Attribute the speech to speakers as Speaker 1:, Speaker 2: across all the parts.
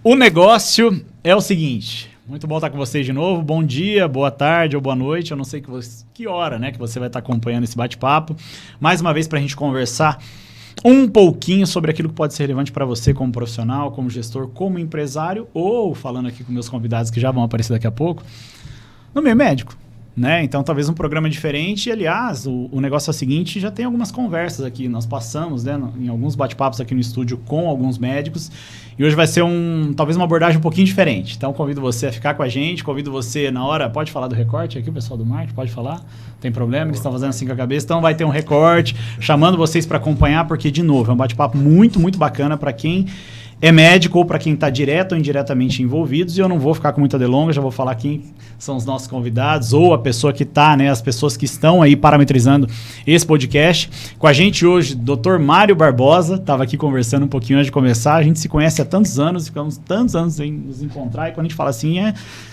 Speaker 1: O negócio é o seguinte, muito bom estar com vocês de novo, bom dia, boa tarde ou boa noite, eu não sei que hora, né, que você vai estar acompanhando esse bate-papo, mais uma vez para a gente conversar um pouquinho sobre aquilo que pode ser relevante para você como profissional, como gestor, como empresário, ou falando aqui com meus convidados que já vão aparecer daqui a pouco, no meio médico. Né? Então, talvez um programa diferente. E, aliás, o negócio é o seguinte, já tem algumas conversas aqui. Nós passamos, né, em alguns bate-papos aqui no estúdio com alguns médicos. E hoje vai ser talvez uma abordagem um pouquinho diferente. Então, convido você a ficar com a gente. Convido você, na hora, pode falar do recorte aqui, o pessoal do marketing, pode falar? Não tem problema, eles estão fazendo assim com a cabeça. Então, vai ter um recorte, chamando vocês para acompanhar, porque, de novo, é um bate-papo muito, muito bacana para quem é médico ou para quem está direto ou indiretamente envolvidos, e eu não vou ficar com muita delonga, já vou falar quem são os nossos convidados ou a pessoa que está, né, as pessoas que estão aí parametrizando esse podcast. Com a gente hoje, Dr. Mário Barbosa, estava aqui conversando um pouquinho antes de começar, a gente se conhece há tantos anos, ficamos tantos anos sem nos encontrar, e quando a gente fala assim,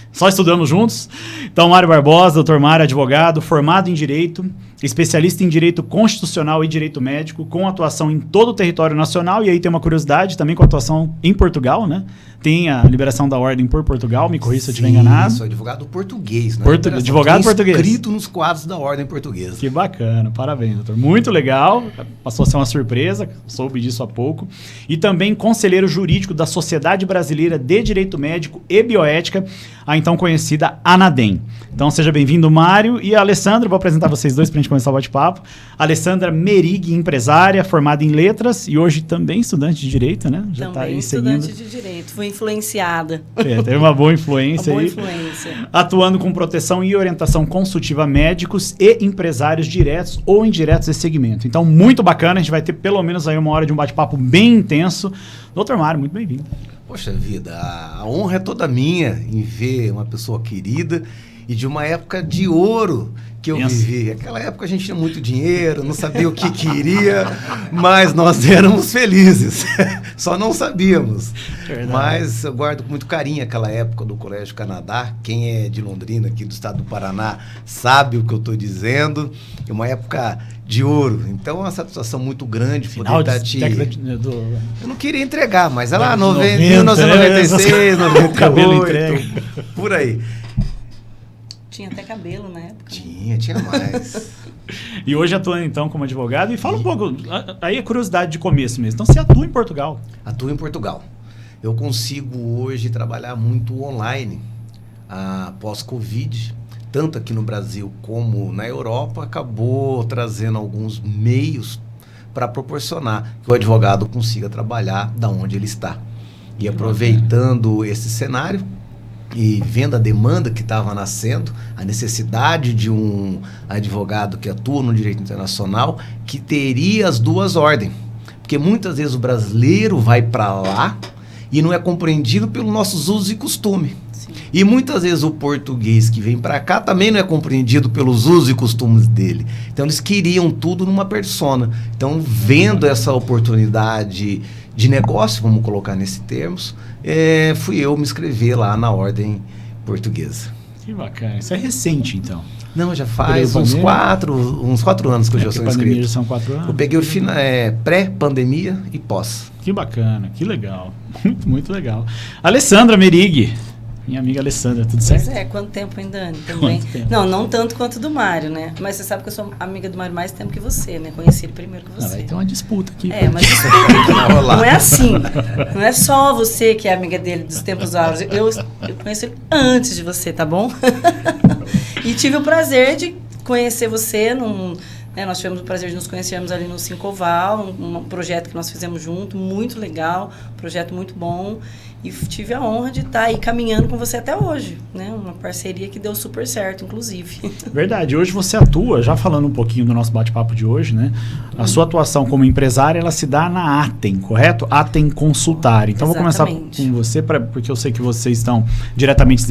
Speaker 1: só estudamos juntos. Então, Mário Barbosa, Dr. Mário, advogado, formado em Direito, especialista em Direito Constitucional e Direito Médico, com atuação em todo o território nacional, e aí tem uma curiosidade, também com atuação em Portugal, né? Tem a liberação da ordem por Portugal, me corrija se eu estiver enganado.
Speaker 2: Sou advogado português, né?
Speaker 1: Advogado português.
Speaker 2: Inscrito nos quadros da ordem portuguesa.
Speaker 1: Que bacana, parabéns, doutor. Muito legal, passou a ser uma surpresa, soube disso há pouco. E também conselheiro jurídico da Sociedade Brasileira de Direito Médico e Bioética, a então conhecida ANADEM. Então seja bem-vindo, Mário. E a Alessandra, vou apresentar vocês dois para a gente começar o bate-papo. Alessandra Merig, empresária, formada em letras e hoje também estudante de Direito, né?
Speaker 3: Já está aí seguindo. Estudante de Direito, fui influenciada.
Speaker 1: Teve uma boa influência
Speaker 3: aí.
Speaker 1: Influência. Atuando com proteção e orientação consultiva a médicos e empresários diretos ou indiretos desse segmento. Então, muito bacana, a gente vai ter pelo menos aí uma hora de um bate-papo bem intenso. Doutor Mário, muito bem-vindo.
Speaker 2: Poxa vida, a honra é toda minha em ver uma pessoa querida e de uma época de ouro que eu vivi. Aquela época a gente tinha muito dinheiro, não sabia o que queria, mas nós éramos felizes. Só não sabíamos. Verdade. Mas eu guardo com muito carinho aquela época do Colégio Canadá. Quem é de Londrina, aqui do estado do Paraná, sabe o que eu estou dizendo. É uma época de ouro. Então, é uma satisfação muito grande poder estar te... Eu não queria entregar, mas é lá, 1996, 98, por aí.
Speaker 3: Tinha até cabelo na época.
Speaker 2: Tinha mais.
Speaker 1: E hoje atua então como advogado. E fala um pouco, aí é curiosidade de começo mesmo. Então você atua em Portugal?
Speaker 2: Atuo em Portugal. Eu consigo hoje trabalhar muito online após Covid, tanto aqui no Brasil como na Europa, acabou trazendo alguns meios para proporcionar que o advogado consiga trabalhar da onde ele está. E aproveitando esse cenário, e vendo a demanda que estava nascendo, a necessidade de um advogado que atua no direito internacional, que teria as duas ordens. Porque muitas vezes o brasileiro vai para lá e não é compreendido pelos nossos usos e costumes. Sim. E muitas vezes o português que vem para cá também não é compreendido pelos usos e costumes dele. Então eles queriam tudo numa persona. Então, vendo essa oportunidade de negócio, vamos colocar nesse termos, fui eu me inscrever lá na ordem portuguesa.
Speaker 1: Que bacana. Isso é recente, então?
Speaker 2: Não, já faz uns 4 anos que eu já sou inscrito.
Speaker 1: Já são 4 anos?
Speaker 2: Eu peguei o pré-pandemia e pós.
Speaker 1: Que bacana, que legal. Muito, muito legal. Alessandra Merig. Minha amiga Alessandra, tudo certo?
Speaker 3: Pois é, quanto tempo, hein, Dani? Também. Não tanto quanto do Mário, né? Mas você sabe que eu sou amiga do Mário mais tempo que você, né? Conheci ele primeiro que você.
Speaker 1: Vai ter uma disputa aqui.
Speaker 3: Mas disputa não é assim. Não é só você que é amiga dele dos tempos áureos. Eu conheci ele antes de você, tá bom? E tive o prazer de conhecer você nós tivemos o prazer de nos conhecermos ali no Cincoval, um projeto que nós fizemos junto, muito legal, projeto muito bom. E tive a honra de estar aí caminhando com você até hoje, né? Uma parceria que deu super certo, inclusive.
Speaker 1: Verdade. Hoje você atua, já falando um pouquinho do nosso bate-papo de hoje, né? A sua atuação como empresária, ela se dá na Atem, correto? Atem Consultar. Então,
Speaker 3: Exatamente.
Speaker 1: Vou começar com você, porque eu sei que vocês estão diretamente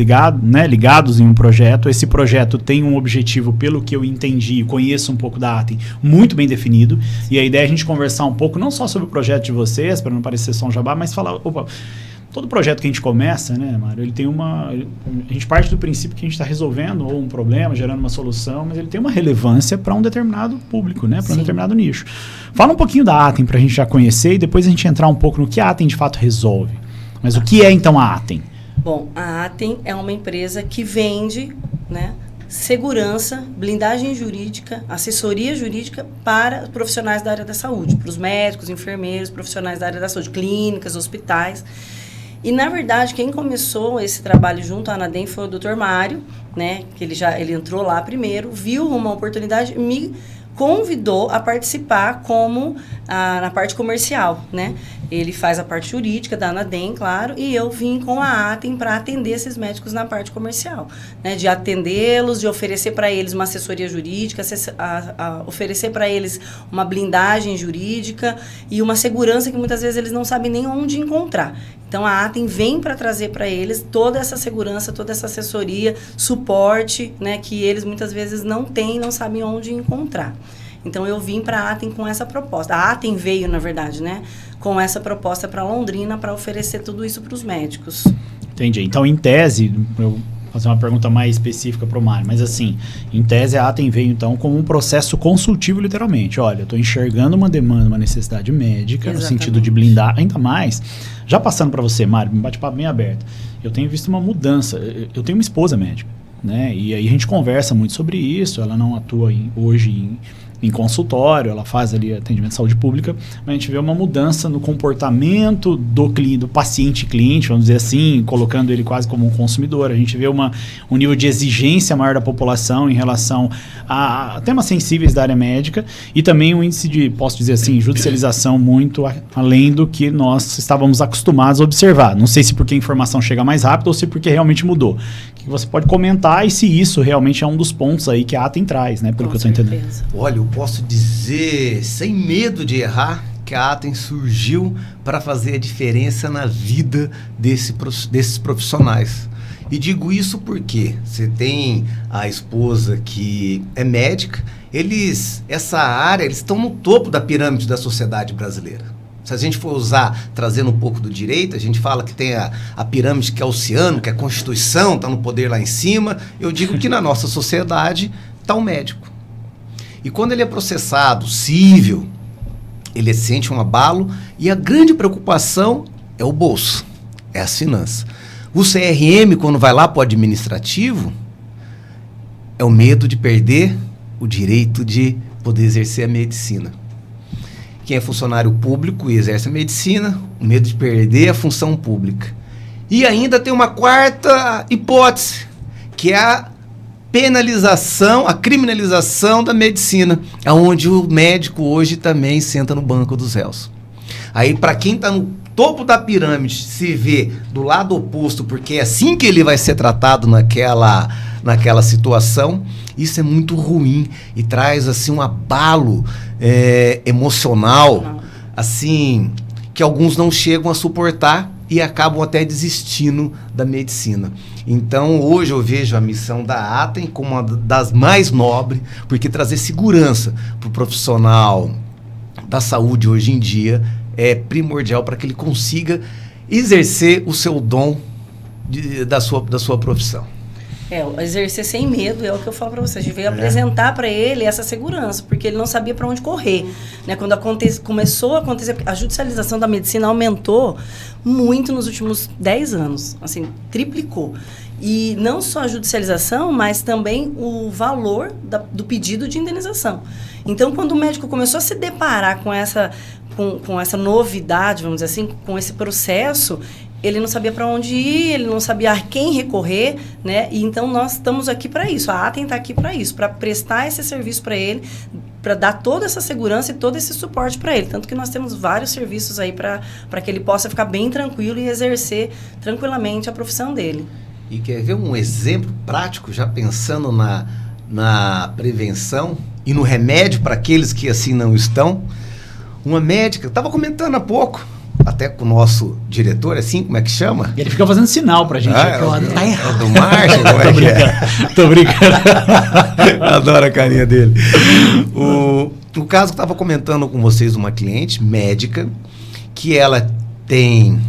Speaker 1: ligados em um projeto. Esse projeto tem um objetivo, pelo que eu entendi, conheço um pouco da Atem, muito bem definido. E a ideia é a gente conversar um pouco, não só sobre o projeto de vocês, para não parecer só um jabá, mas falar... Todo projeto que a gente começa, né, Mário, ele tem a gente parte do princípio que a gente está resolvendo ou um problema, gerando uma solução, mas ele tem uma relevância para um determinado público, né, para um determinado nicho. Fala um pouquinho da Atem para a gente já conhecer e depois a gente entrar um pouco no que a Atem de fato resolve. Mas o que é então a Atem?
Speaker 3: Bom, a Atem é uma empresa que vende, né, segurança, blindagem jurídica, assessoria jurídica para profissionais da área da saúde, para os médicos, enfermeiros, profissionais da área da saúde, clínicas, hospitais. E, na verdade, quem começou esse trabalho junto à Anadem foi o Dr. Mário, né, que ele entrou lá primeiro, viu uma oportunidade, me convidou a participar como na parte comercial, né? Ele faz a parte jurídica da Anadem, claro, e eu vim com a Atem para atender esses médicos na parte comercial, né? De atendê-los, de oferecer para eles uma assessoria jurídica, oferecer para eles uma blindagem jurídica e uma segurança que muitas vezes eles não sabem nem onde encontrar. Então, a Atem vem para trazer para eles toda essa segurança, toda essa assessoria, suporte, né, que eles muitas vezes não têm, não sabem onde encontrar. Então, eu vim para a Atem com essa proposta. A Atem veio, na verdade, né, com essa proposta para Londrina para oferecer tudo isso para os médicos.
Speaker 1: Entendi. Então, em tese, eu vou fazer uma pergunta mais específica para o Mário, mas assim, em tese a Atem veio então como um processo consultivo literalmente. Olha, eu estou enxergando uma demanda, uma necessidade médica, exatamente, no sentido de blindar, ainda mais. Já passando para você, Mário, um bate-papo bem aberto, eu tenho visto uma mudança. Eu tenho uma esposa médica, né? E aí a gente conversa muito sobre isso. Ela não atua hoje em consultório, ela faz ali atendimento de saúde pública, mas a gente vê uma mudança no comportamento do paciente-cliente, vamos dizer assim, colocando ele quase como um consumidor. A gente vê um nível de exigência maior da população em relação a temas sensíveis da área médica e também um índice de, posso dizer assim, judicialização muito além do que nós estávamos acostumados a observar. Não sei se porque a informação chega mais rápido ou se porque realmente mudou. Que você pode comentar e se isso realmente é um dos pontos aí que a Atem traz, né? Pelo que eu estou entendendo.
Speaker 2: Olha, eu posso dizer, sem medo de errar, que a Atem surgiu para fazer a diferença na vida desses profissionais. E digo isso porque você tem a esposa que é médica, essa área, eles estão no topo da pirâmide da sociedade brasileira. Se a gente for trazendo um pouco do direito, a gente fala que tem a pirâmide que é o oceano, que é a Constituição, está no poder lá em cima. Eu digo que na nossa sociedade está o médico. E quando ele é processado, cível, ele sente um abalo e a grande preocupação é o bolso, é as finanças. O CRM, quando vai lá para o administrativo, é o medo de perder o direito de poder exercer a medicina. Quem é funcionário público e exerce a medicina, o medo de perder a função pública. E ainda tem uma quarta hipótese, que é a penalização, a criminalização da medicina, onde o médico hoje também senta no banco dos réus. Aí, para quem está no topo da pirâmide, se vê do lado oposto, porque é assim que ele vai ser tratado naquela situação, isso é muito ruim e traz assim um abalo emocional, assim, que alguns não chegam a suportar e acabam até desistindo da medicina. Então, hoje eu vejo a missão da Atem como uma das mais nobres, porque trazer segurança para o profissional da saúde hoje em dia é primordial para que ele consiga exercer o seu dom da sua profissão.
Speaker 3: Exercer sem medo é o que eu falo para você. A gente veio apresentar para ele essa segurança, porque ele não sabia para onde correr, né? Quando começou a acontecer, a judicialização da medicina aumentou muito nos últimos 10 anos, assim, triplicou. E não só a judicialização, mas também o valor do pedido de indenização. Então, quando o médico começou a se deparar com essa novidade, vamos dizer assim, com esse processo, ele não sabia para onde ir, ele não sabia a quem recorrer, né? E então nós estamos aqui para isso. A Atem está aqui para isso, para prestar esse serviço para ele, para dar toda essa segurança e todo esse suporte para ele. Tanto que nós temos vários serviços aí para que ele possa ficar bem tranquilo e exercer tranquilamente a profissão dele.
Speaker 2: E quer ver um exemplo prático, já pensando na prevenção e no remédio para aqueles que assim não estão? Uma médica, estava comentando há pouco, até com o nosso diretor, assim, como é que chama?
Speaker 1: Ele fica fazendo sinal pra gente.
Speaker 2: Tá errado. Do Marshall, como é que é?
Speaker 1: Tô brincando.
Speaker 2: Adoro a carinha dele. O caso que eu estava comentando com vocês, uma cliente médica, que ela tem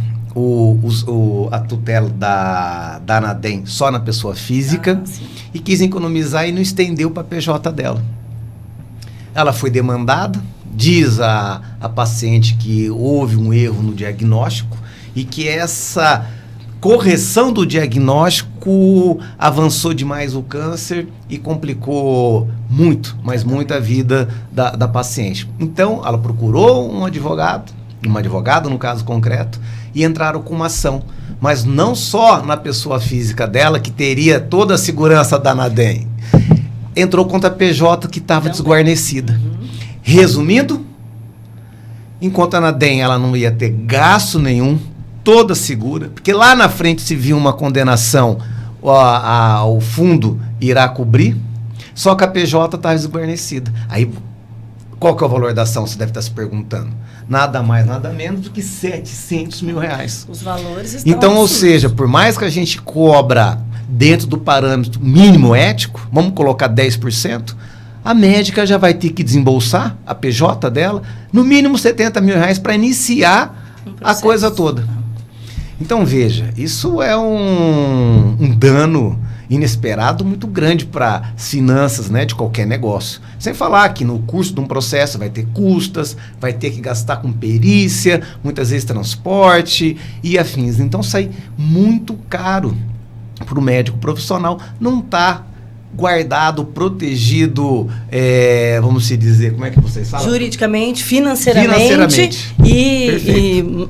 Speaker 2: a tutela da Anadem só na pessoa física e quis economizar e não estendeu para a PJ dela. Ela foi demandada. Diz a paciente que houve um erro no diagnóstico e que essa correção do diagnóstico avançou demais o câncer e complicou muito, mas muito a vida da paciente. Então, ela procurou um advogado, uma advogada no caso concreto, e entraram com uma ação. Mas não só na pessoa física dela, que teria toda a segurança da Nadem. Entrou contra a PJ que estava desguarnecida. Resumindo, enquanto a Nadem ela não ia ter gasto nenhum, toda segura, porque lá na frente se viu uma condenação, o fundo irá cobrir, só que a PJ estava desguarnecida. Aí, qual que é o valor da ação? Você deve estar se perguntando. Nada mais, nada menos do que R$700 mil.
Speaker 3: Os valores estão
Speaker 2: então, ou
Speaker 3: absurdos.
Speaker 2: seja, por mais que a gente cobra dentro do parâmetro mínimo ético, vamos colocar 10%, a médica já vai ter que desembolsar, a PJ dela, no mínimo R$70 mil para iniciar a coisa toda. Então, veja, isso é um dano inesperado muito grande para as finanças, né, de qualquer negócio. Sem falar que no custo de um processo vai ter custas, vai ter que gastar com perícia, muitas vezes transporte e afins. Então, sai muito caro para o médico profissional não estar guardado, protegido, vamos se dizer, como é que vocês falam?
Speaker 3: Juridicamente, financeiramente. E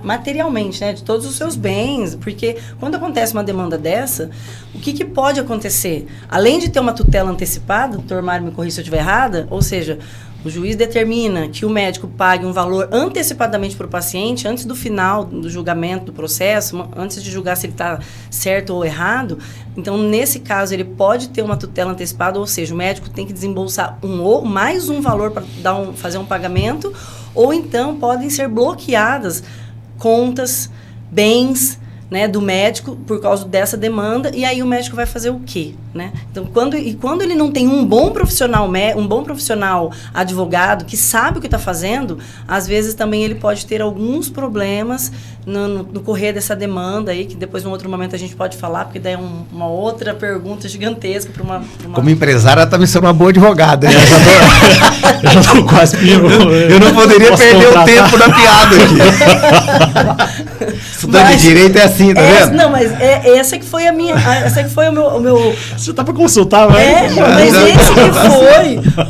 Speaker 3: materialmente, né, de todos os seus bens, porque quando acontece uma demanda dessa, o que pode acontecer? Além de ter uma tutela antecipada, o doutor Mário me corrija se eu estiver errada, ou seja, o juiz determina que o médico pague um valor antecipadamente para o paciente, antes do final do julgamento do processo, antes de julgar se ele está certo ou errado. Então, nesse caso, ele pode ter uma tutela antecipada, ou seja, o médico tem que desembolsar mais um valor para fazer um pagamento, ou então podem ser bloqueadas contas, bens, né, do médico por causa dessa demanda, e aí o médico vai fazer o quê, né? Então, quando ele não tem um bom profissional advogado que sabe o que está fazendo, às vezes também ele pode ter alguns problemas no correr dessa demanda aí, que depois num outro momento a gente pode falar, porque daí é uma outra pergunta gigantesca para uma...
Speaker 2: Como empresária, ela também sendo uma boa advogada, né?
Speaker 1: Eu já tô quase
Speaker 2: eu não poderia perder o tempo da piada aqui. Estudante de direito é assim, tá vendo?
Speaker 3: Não, mas essa que foi a minha... Essa que foi o meu...
Speaker 1: Você tá para consultar, vai?
Speaker 3: Mas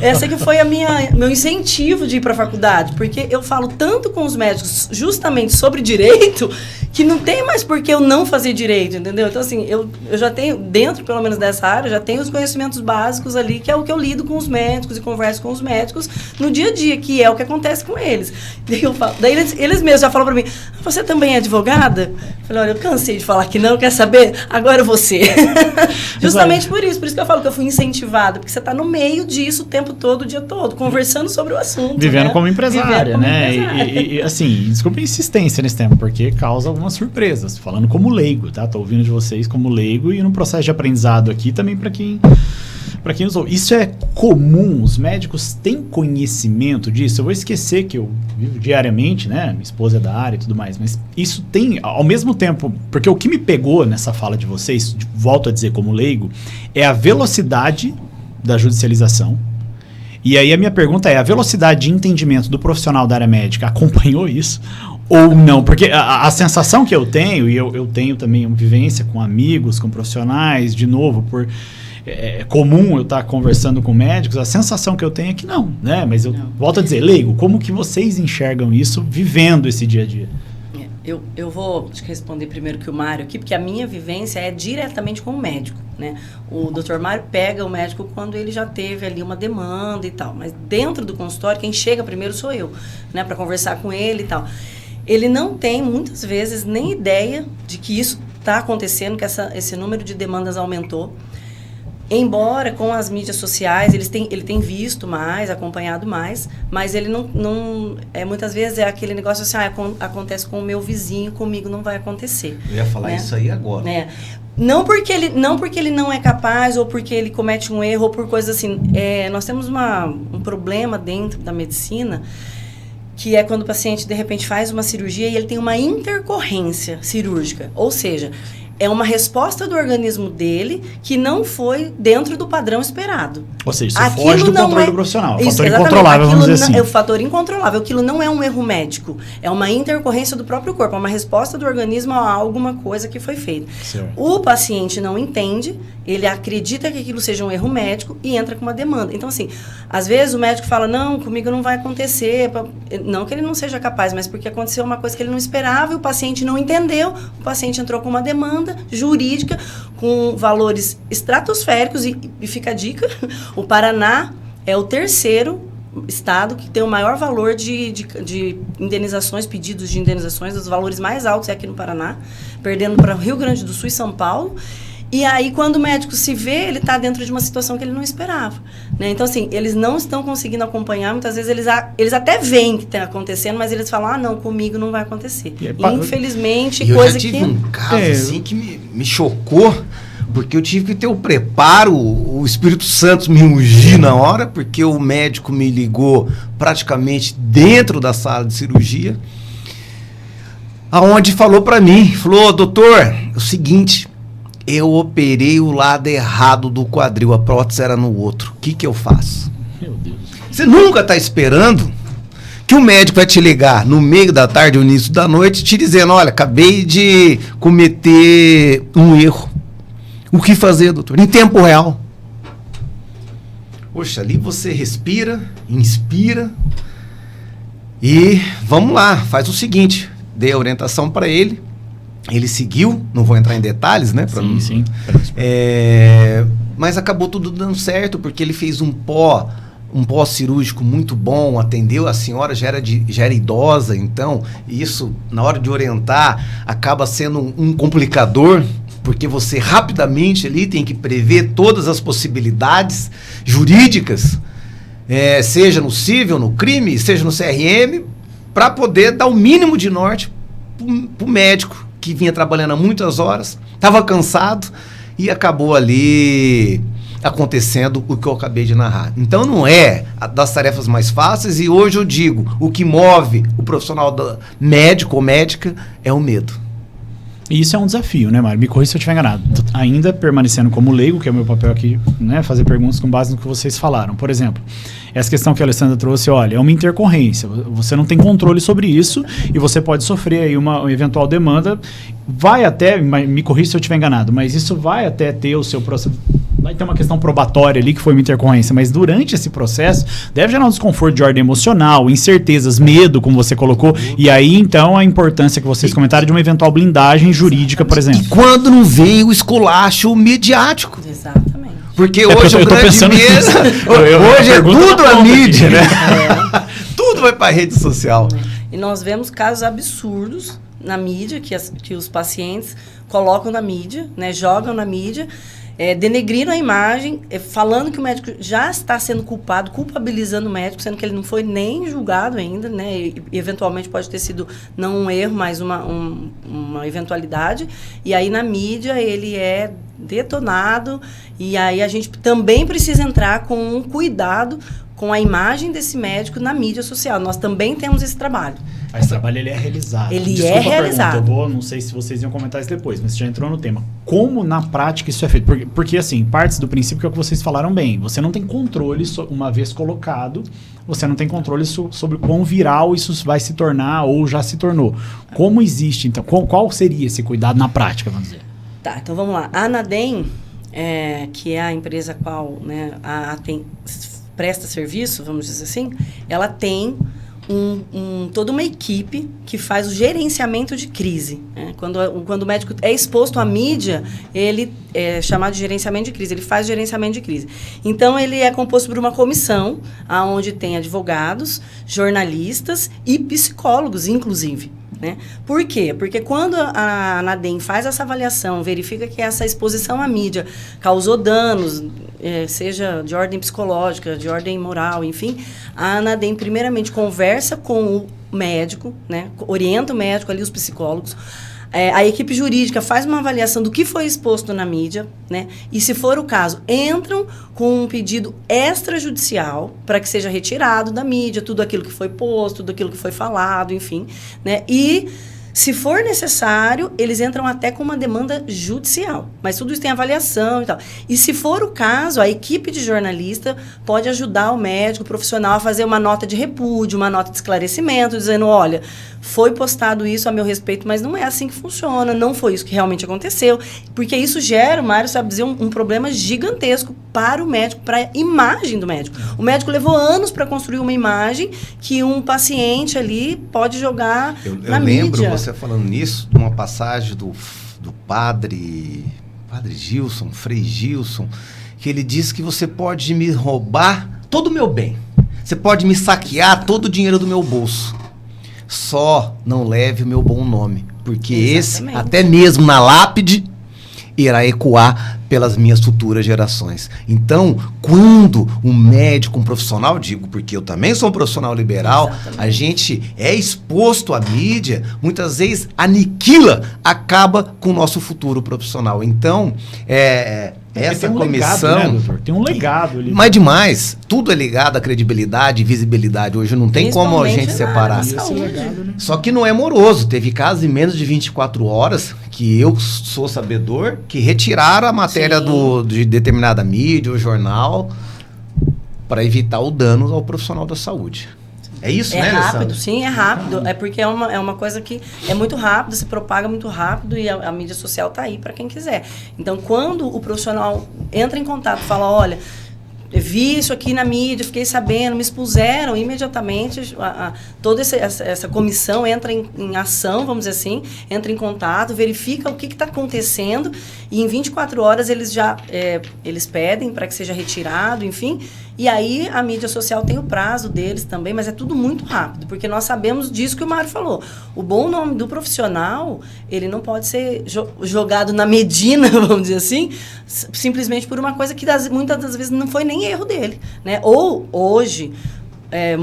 Speaker 3: esse que foi meu incentivo de ir para a faculdade, porque eu falo tanto com os médicos justamente sobre direito, que não tem mais por que eu não fazer direito, entendeu? Então, assim, eu já tenho, dentro pelo menos dessa área, já tenho os conhecimentos básicos ali, que é o que eu lido com os médicos e converso com os médicos no dia a dia, que é o que acontece com eles. Daí eles mesmos já falam para mim, você também é advogada? Eu falei, olha, eu cansei de falar que não, quer saber? Agora você. Justamente por isso que eu falo que eu fui incentivada, porque você está no meio disso o tempo todo, o dia todo, conversando sobre o assunto.
Speaker 1: Vivendo,
Speaker 3: né?
Speaker 1: como empresária,
Speaker 3: Vivendo como
Speaker 1: né?
Speaker 3: empresária.
Speaker 1: E assim, desculpa a insistência nesse tema, porque causa algumas surpresas. Falando como leigo, tá? Tô ouvindo de vocês como leigo e no processo de aprendizado aqui também para quem nos ouve. Isso é comum? Os médicos têm conhecimento disso? Eu vou esquecer que eu vivo diariamente, né? Minha esposa é da área e tudo mais, mas isso tem, ao mesmo tempo, porque o que me pegou nessa fala de vocês, volto a dizer como leigo, é a velocidade da judicialização. E aí a minha pergunta é, a velocidade de entendimento do profissional da área médica acompanhou isso? Ou não? Porque a sensação que eu tenho, e eu tenho também uma vivência com amigos, com profissionais, de novo, é comum eu estar conversando com médicos, a sensação que eu tenho é que não, né? Mas eu volto a dizer, leigo, como que vocês enxergam isso vivendo esse dia a dia?
Speaker 3: Eu vou responder primeiro que o Mário aqui, porque a minha vivência é diretamente com o médico, né? O Dr. Mário pega o médico quando ele já teve ali uma demanda e tal, mas dentro do consultório, quem chega primeiro sou eu, né? Para conversar com ele e tal. Ele não tem, muitas vezes, nem ideia de que isso está acontecendo, que esse número de demandas aumentou. Embora com as mídias sociais ele tem visto mais, acompanhado mais, mas ele não muitas vezes é aquele negócio assim, acontece com o meu vizinho, comigo não vai acontecer.
Speaker 2: Eu ia falar, né? Isso aí agora.
Speaker 3: Né? Não porque ele não é capaz, ou porque ele comete um erro, ou por coisas assim. Nós temos um problema dentro da medicina, que é quando o paciente, de repente, faz uma cirurgia e ele tem uma intercorrência cirúrgica. Ou seja, é uma resposta do organismo dele que não foi dentro do padrão esperado.
Speaker 1: Ou seja, isso foge do controle do profissional.
Speaker 3: Isso,
Speaker 1: fator incontrolável, vamos dizer assim.
Speaker 3: É o fator incontrolável. Aquilo não é um erro médico. É uma intercorrência do próprio corpo. É uma resposta do organismo a alguma coisa que foi feita.
Speaker 1: Certo.
Speaker 3: O paciente não entende, ele acredita que aquilo seja um erro médico e entra com uma demanda. Então, assim, às vezes o médico fala, não, comigo não vai acontecer. Não que ele não seja capaz, mas porque aconteceu uma coisa que ele não esperava e o paciente não entendeu. O paciente entrou com uma demanda jurídica com valores estratosféricos e fica a dica, o Paraná é o terceiro estado que tem o maior valor de indenizações, pedidos de indenizações, os valores mais altos é aqui no Paraná, perdendo para Rio Grande do Sul e São Paulo. E aí, quando o médico se vê, ele está dentro de uma situação que ele não esperava. Né? Então, assim, eles não estão conseguindo acompanhar. Muitas vezes, eles até veem que está acontecendo, mas eles falam, não, comigo não vai acontecer. Infelizmente,
Speaker 2: coisa que... Eu já tive um caso, assim, que me chocou, porque eu tive que ter o preparo, o Espírito Santo me ungir na hora, porque o médico me ligou praticamente dentro da sala de cirurgia, aonde falou para mim, falou, doutor, é o seguinte... Eu operei o lado errado do quadril, a prótese era no outro. O que eu faço?
Speaker 1: Meu Deus.
Speaker 2: Você nunca está esperando que o médico vai te ligar no meio da tarde ou início da noite te dizendo, olha, acabei de cometer um erro. O que fazer, doutor? Em tempo real. Poxa, ali você respira, inspira e vamos lá, faz o seguinte, dei a orientação para ele. Ele seguiu, não vou entrar em detalhes, né?
Speaker 1: Sim.
Speaker 2: Mas acabou tudo dando certo, porque ele fez um pós-cirúrgico muito bom, atendeu, a senhora já era idosa, então isso, na hora de orientar, acaba sendo um complicador, porque você rapidamente ali tem que prever todas as possibilidades jurídicas, seja no civil, no crime, seja no CRM, para poder dar o mínimo de norte para o médico, que vinha trabalhando há muitas horas, estava cansado e acabou ali acontecendo o que eu acabei de narrar. Então não é das tarefas mais fáceis e hoje eu digo, o que move o profissional médico ou médica é o medo.
Speaker 1: E isso é um desafio, né, Mário? Me corrija se eu estiver enganado. Ainda permanecendo como leigo, que é o meu papel aqui, né, fazer perguntas com base no que vocês falaram. Por exemplo, essa questão que a Alessandra trouxe, olha, é uma intercorrência. Você não tem controle sobre isso e você pode sofrer aí uma eventual demanda. Vai até, me corrija se eu estiver enganado, mas isso vai até ter o seu processo. Vai ter uma questão probatória ali que foi uma intercorrência, mas durante esse processo deve gerar um desconforto de ordem emocional, incertezas, medo, como você colocou, e aí então a importância que vocês comentaram de uma eventual blindagem jurídica, por exemplo.
Speaker 2: E quando não vem o esculacho midiático.
Speaker 3: Exatamente.
Speaker 2: Porque hoje o grande medo, hoje é tudo a mídia, né? Tudo vai para a rede social.
Speaker 3: E nós vemos casos absurdos na mídia, que os pacientes colocam na mídia, né, jogam na mídia, denegriram a imagem, falando que o médico já está sendo culpado, culpabilizando o médico, sendo que ele não foi nem julgado ainda, né? E eventualmente pode ter sido não um erro, mas uma eventualidade. E aí na mídia ele é detonado e aí a gente também precisa entrar com um cuidado com a imagem desse médico na mídia social. Nós também temos esse trabalho.
Speaker 1: Esse trabalho ele é realizado.
Speaker 3: Desculpa é realizado.
Speaker 1: Não sei se vocês iam comentar isso depois, mas já entrou no tema. Como na prática isso é feito? Porque assim, parte do princípio que é o que vocês falaram bem. Você não tem controle, uma vez colocado, você não tem controle sobre quão viral isso vai se tornar ou já se tornou. Como existe, então? Qual seria esse cuidado na prática, vamos dizer?
Speaker 3: Tá, então vamos lá. A Anadem, que é a empresa a qual, né, presta serviço, vamos dizer assim, ela tem toda uma equipe que faz o gerenciamento de crise. Né? Quando o médico é exposto à mídia, ele é chamado de gerenciamento de crise, ele faz gerenciamento de crise. Então, ele é composto por uma comissão, onde tem advogados, jornalistas e psicólogos, inclusive. Né? Por quê? Porque quando a Anadem faz essa avaliação, verifica que essa exposição à mídia causou danos, seja de ordem psicológica, de ordem moral, enfim, a Anadem primeiramente conversa com o médico, né? Orienta o médico ali, os psicólogos, a equipe jurídica faz uma avaliação do que foi exposto na mídia, né? E, se for o caso, entram com um pedido extrajudicial para que seja retirado da mídia tudo aquilo que foi posto, tudo aquilo que foi falado, enfim. Né? E, Se for necessário, eles entram até com uma demanda judicial. Mas tudo isso tem avaliação e tal. E se for o caso, a equipe de jornalista pode ajudar o médico, o profissional, a fazer uma nota de repúdio, uma nota de esclarecimento, dizendo, olha, foi postado isso a meu respeito, mas não é assim que funciona, não foi isso que realmente aconteceu. Porque isso gera, o Mário sabe dizer, um problema gigantesco para o médico, para a imagem do médico. O médico levou anos para construir uma imagem que um paciente ali pode jogar na mídia.
Speaker 2: Eu lembro você falando nisso, de uma passagem do padre Gilson, Frei Gilson, que ele disse que você pode me roubar todo o meu bem. Você pode me saquear todo o dinheiro do meu bolso. Só não leve o meu bom nome. Porque esse, até mesmo na lápide, irá ecoar pelas minhas futuras gerações. Então, quando um médico, um profissional, digo porque eu também sou um profissional liberal, a gente é exposto à mídia, muitas vezes aniquila, acaba com o nosso futuro profissional. Então, essa comissão...
Speaker 1: Legado, né, doutor? Tem um legado ali.
Speaker 2: Mas demais, tudo é ligado à credibilidade e visibilidade. Hoje não tem como a gente separar.
Speaker 1: Legado, né?
Speaker 2: Só que não é moroso. Teve casos em menos de 24 horas que eu sou sabedor que retiraram a matéria de determinada mídia ou jornal para evitar o dano ao profissional da saúde. É isso, né,
Speaker 3: rápido,
Speaker 2: Alessandro?
Speaker 3: sim, é rápido. É porque é uma coisa que é muito rápido, se propaga muito rápido e a mídia social está aí para quem quiser. Então, quando o profissional entra em contato e fala, olha, vi isso aqui na mídia, fiquei sabendo, me expuseram, imediatamente toda essa comissão entra em ação, vamos dizer assim, entra em contato, verifica o que está acontecendo e em 24 horas eles já eles pedem para que seja retirado, enfim, e aí a mídia social tem o prazo deles também, mas é tudo muito rápido, porque nós sabemos disso que o Mário falou. O bom nome do profissional, ele não pode ser jogado na Medina, vamos dizer assim, simplesmente por uma coisa que muitas das vezes não foi nem erro dele, né? Ou hoje,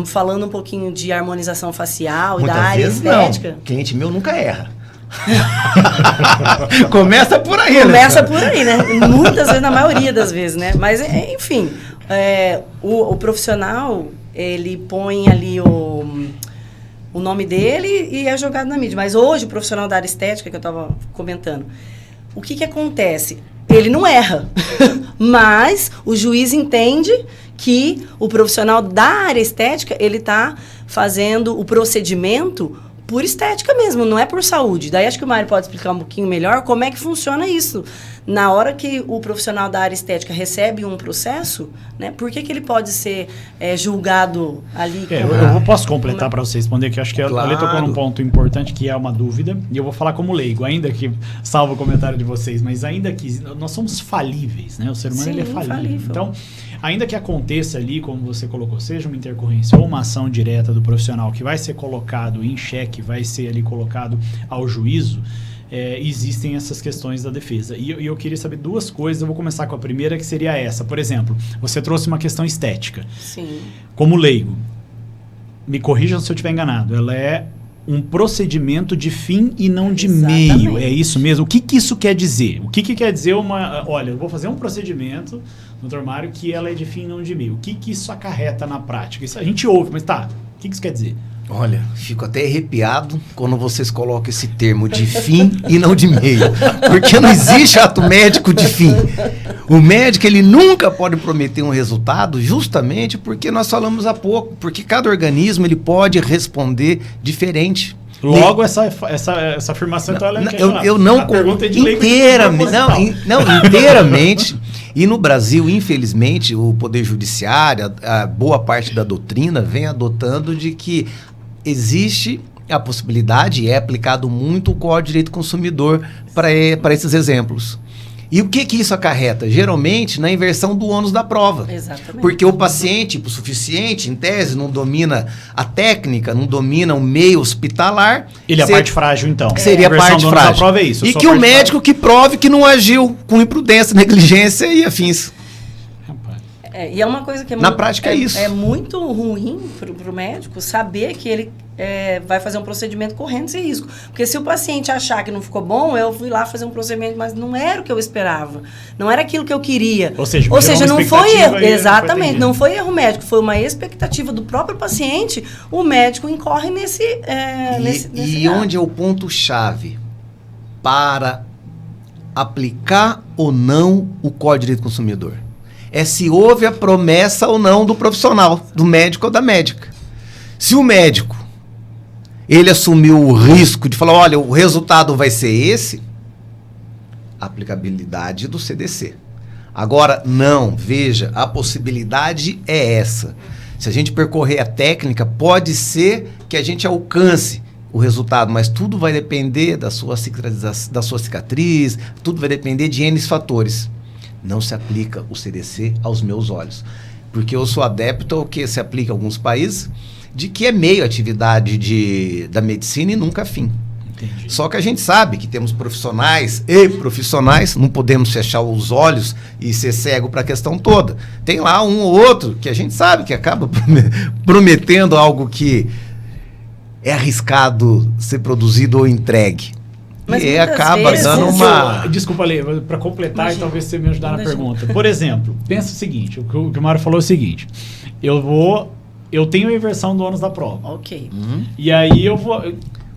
Speaker 3: falando um pouquinho de harmonização facial e da área estética...
Speaker 2: Não. Cliente meu nunca erra. Começa por aí,
Speaker 3: né? Muitas vezes, na maioria das vezes, né? Mas, enfim, o profissional, ele põe ali o nome dele e é jogado na mídia. Mas hoje, o profissional da área estética, que eu estava comentando, o que acontece? Ele não erra, mas o juiz entende que o profissional da área estética, ele está fazendo o procedimento por estética mesmo, não é por saúde. Daí acho que o Mário pode explicar um pouquinho melhor como é que funciona isso. Na hora que o profissional da área estética recebe um processo, né, por que ele pode ser julgado ali?
Speaker 1: Eu posso completar para você responder, que eu acho que a Ale tocou num ponto importante, que é uma dúvida, e eu vou falar como leigo, ainda que, salvo o comentário de vocês, mas ainda que nós somos falíveis, né? O ser humano ele é falível. Então, ainda que aconteça ali, como você colocou, seja uma intercorrência ou uma ação direta do profissional que vai ser colocado em xeque, vai ser ali colocado ao juízo, existem essas questões da defesa. E eu queria saber duas coisas. Eu vou começar com a primeira, que seria essa. Por exemplo, você trouxe uma questão estética.
Speaker 3: Sim.
Speaker 1: Como leigo, me corrijam se eu estiver enganado, ela é um procedimento de fim e não de meio. É isso mesmo? O que isso quer dizer? O que quer dizer olha, eu vou fazer um procedimento, doutor Mário, que ela é de fim e não de meio. O que isso acarreta na prática? Isso a gente ouve, mas tá, o que isso quer dizer?
Speaker 2: Olha, fico até arrepiado quando vocês colocam esse termo de fim e não de meio. Porque não existe ato médico de fim. O médico, ele nunca pode prometer um resultado justamente porque nós falamos há pouco. Porque cada organismo, ele pode responder diferente.
Speaker 1: Logo, essa afirmação, então, ela é questionável.
Speaker 2: Eu não...
Speaker 1: A pergunta é de
Speaker 2: inteiramente. E no Brasil, infelizmente, o Poder Judiciário, a boa parte da doutrina vem adotando de que existe a possibilidade, e é aplicado muito o Código de Direito do Consumidor para esses exemplos. E o que isso acarreta? Geralmente, na inversão do ônus da prova.
Speaker 3: Exatamente.
Speaker 2: Porque o paciente, o suficiente, em tese, não domina a técnica, não domina o meio hospitalar.
Speaker 1: Ele é a parte frágil, então.
Speaker 2: Seria a parte frágil.
Speaker 1: Da prova é isso.
Speaker 2: E que o médico que prove que não agiu com imprudência, negligência e afins.
Speaker 3: E é uma coisa que
Speaker 2: na prática é isso.
Speaker 3: É muito ruim para o médico saber que ele vai fazer um procedimento correndo esse risco. Porque se o paciente achar que não ficou bom, eu fui lá fazer um procedimento, mas não era o que eu esperava. Não era aquilo que eu queria.
Speaker 1: Ou seja,
Speaker 3: não foi erro. Exatamente, não foi erro médico, foi uma expectativa do próprio paciente. O médico incorre nesse
Speaker 2: onde é o ponto-chave para aplicar ou não o Código de Direito do Consumidor? É se houve a promessa ou não do profissional, do médico ou da médica. Se o médico ele assumiu o risco de falar, olha, o resultado vai ser esse, aplicabilidade do CDC. Agora, não, veja, a possibilidade é essa. Se a gente percorrer a técnica, pode ser que a gente alcance o resultado, mas tudo vai depender da sua cicatriz, tudo vai depender de N fatores. Não se aplica o CDC aos meus olhos, porque eu sou adepto ao que se aplica em alguns países, de que é meio atividade da medicina e nunca fim. Entendi. Só que a gente sabe que temos profissionais, não podemos fechar os olhos e ser cego para a questão toda. Tem lá um ou outro que a gente sabe que acaba prometendo algo que é arriscado ser produzido ou entregue.
Speaker 3: Mas
Speaker 2: e acaba
Speaker 3: vezes,
Speaker 2: dando uma...
Speaker 1: Desculpa, Lê, para completar e talvez você me ajudar na pergunta. Por exemplo, pensa o seguinte, o que o Mário falou é o seguinte, eu tenho a inversão do ônus da prova.
Speaker 3: Ok.
Speaker 1: E aí eu vou...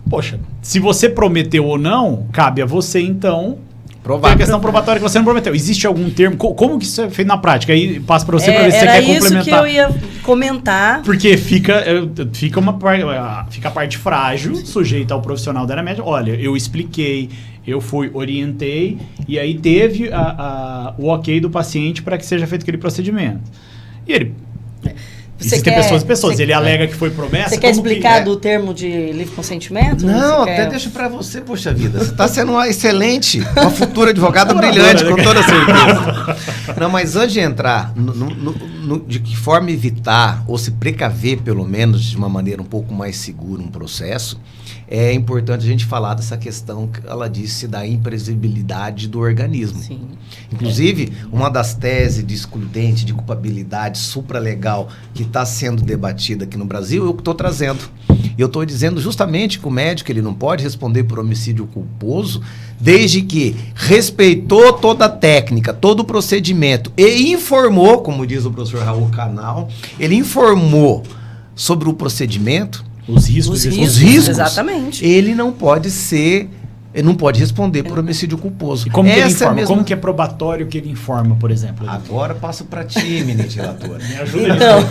Speaker 1: Poxa, se você prometeu ou não, cabe a você, então, provar. Tem a questão probatória que você não prometeu. Existe algum termo? Como que isso é feito na prática? Aí passo para você para ver se você quer complementar.
Speaker 3: Era isso que eu ia comentar.
Speaker 1: Porque fica a parte frágil, sujeita ao profissional da área médica. Olha, eu expliquei, eu orientei, e aí teve o ok do paciente para que seja feito aquele procedimento. E ele... Existem pessoas e pessoas. Ele alega que foi promessa.
Speaker 3: Você quer explicar do termo de livre consentimento?
Speaker 2: Não, até deixo para você, poxa vida. Você está sendo uma excelente, uma futura advogada brilhante, com toda certeza. Não, mas antes de entrar, de que forma evitar, ou se precaver, pelo menos, de uma maneira um pouco mais segura um processo, é importante a gente falar dessa questão que ela disse da imprevisibilidade do organismo.
Speaker 3: Sim.
Speaker 2: Inclusive, uma das teses de excludente, de culpabilidade supralegal que está sendo debatida aqui no Brasil, eu estou trazendo. Eu estou dizendo justamente que o médico ele não pode responder por homicídio culposo desde que respeitou toda a técnica, todo o procedimento e informou, como diz o professor Raul Canal, ele informou sobre o procedimento, os riscos,
Speaker 3: exatamente.
Speaker 2: Ele não pode responder por homicídio culposo.
Speaker 1: E como que ele informa? Como que é probatório que ele informa, por exemplo?
Speaker 2: Agora passo para ti, eminente relatora. Me ajuda
Speaker 3: então,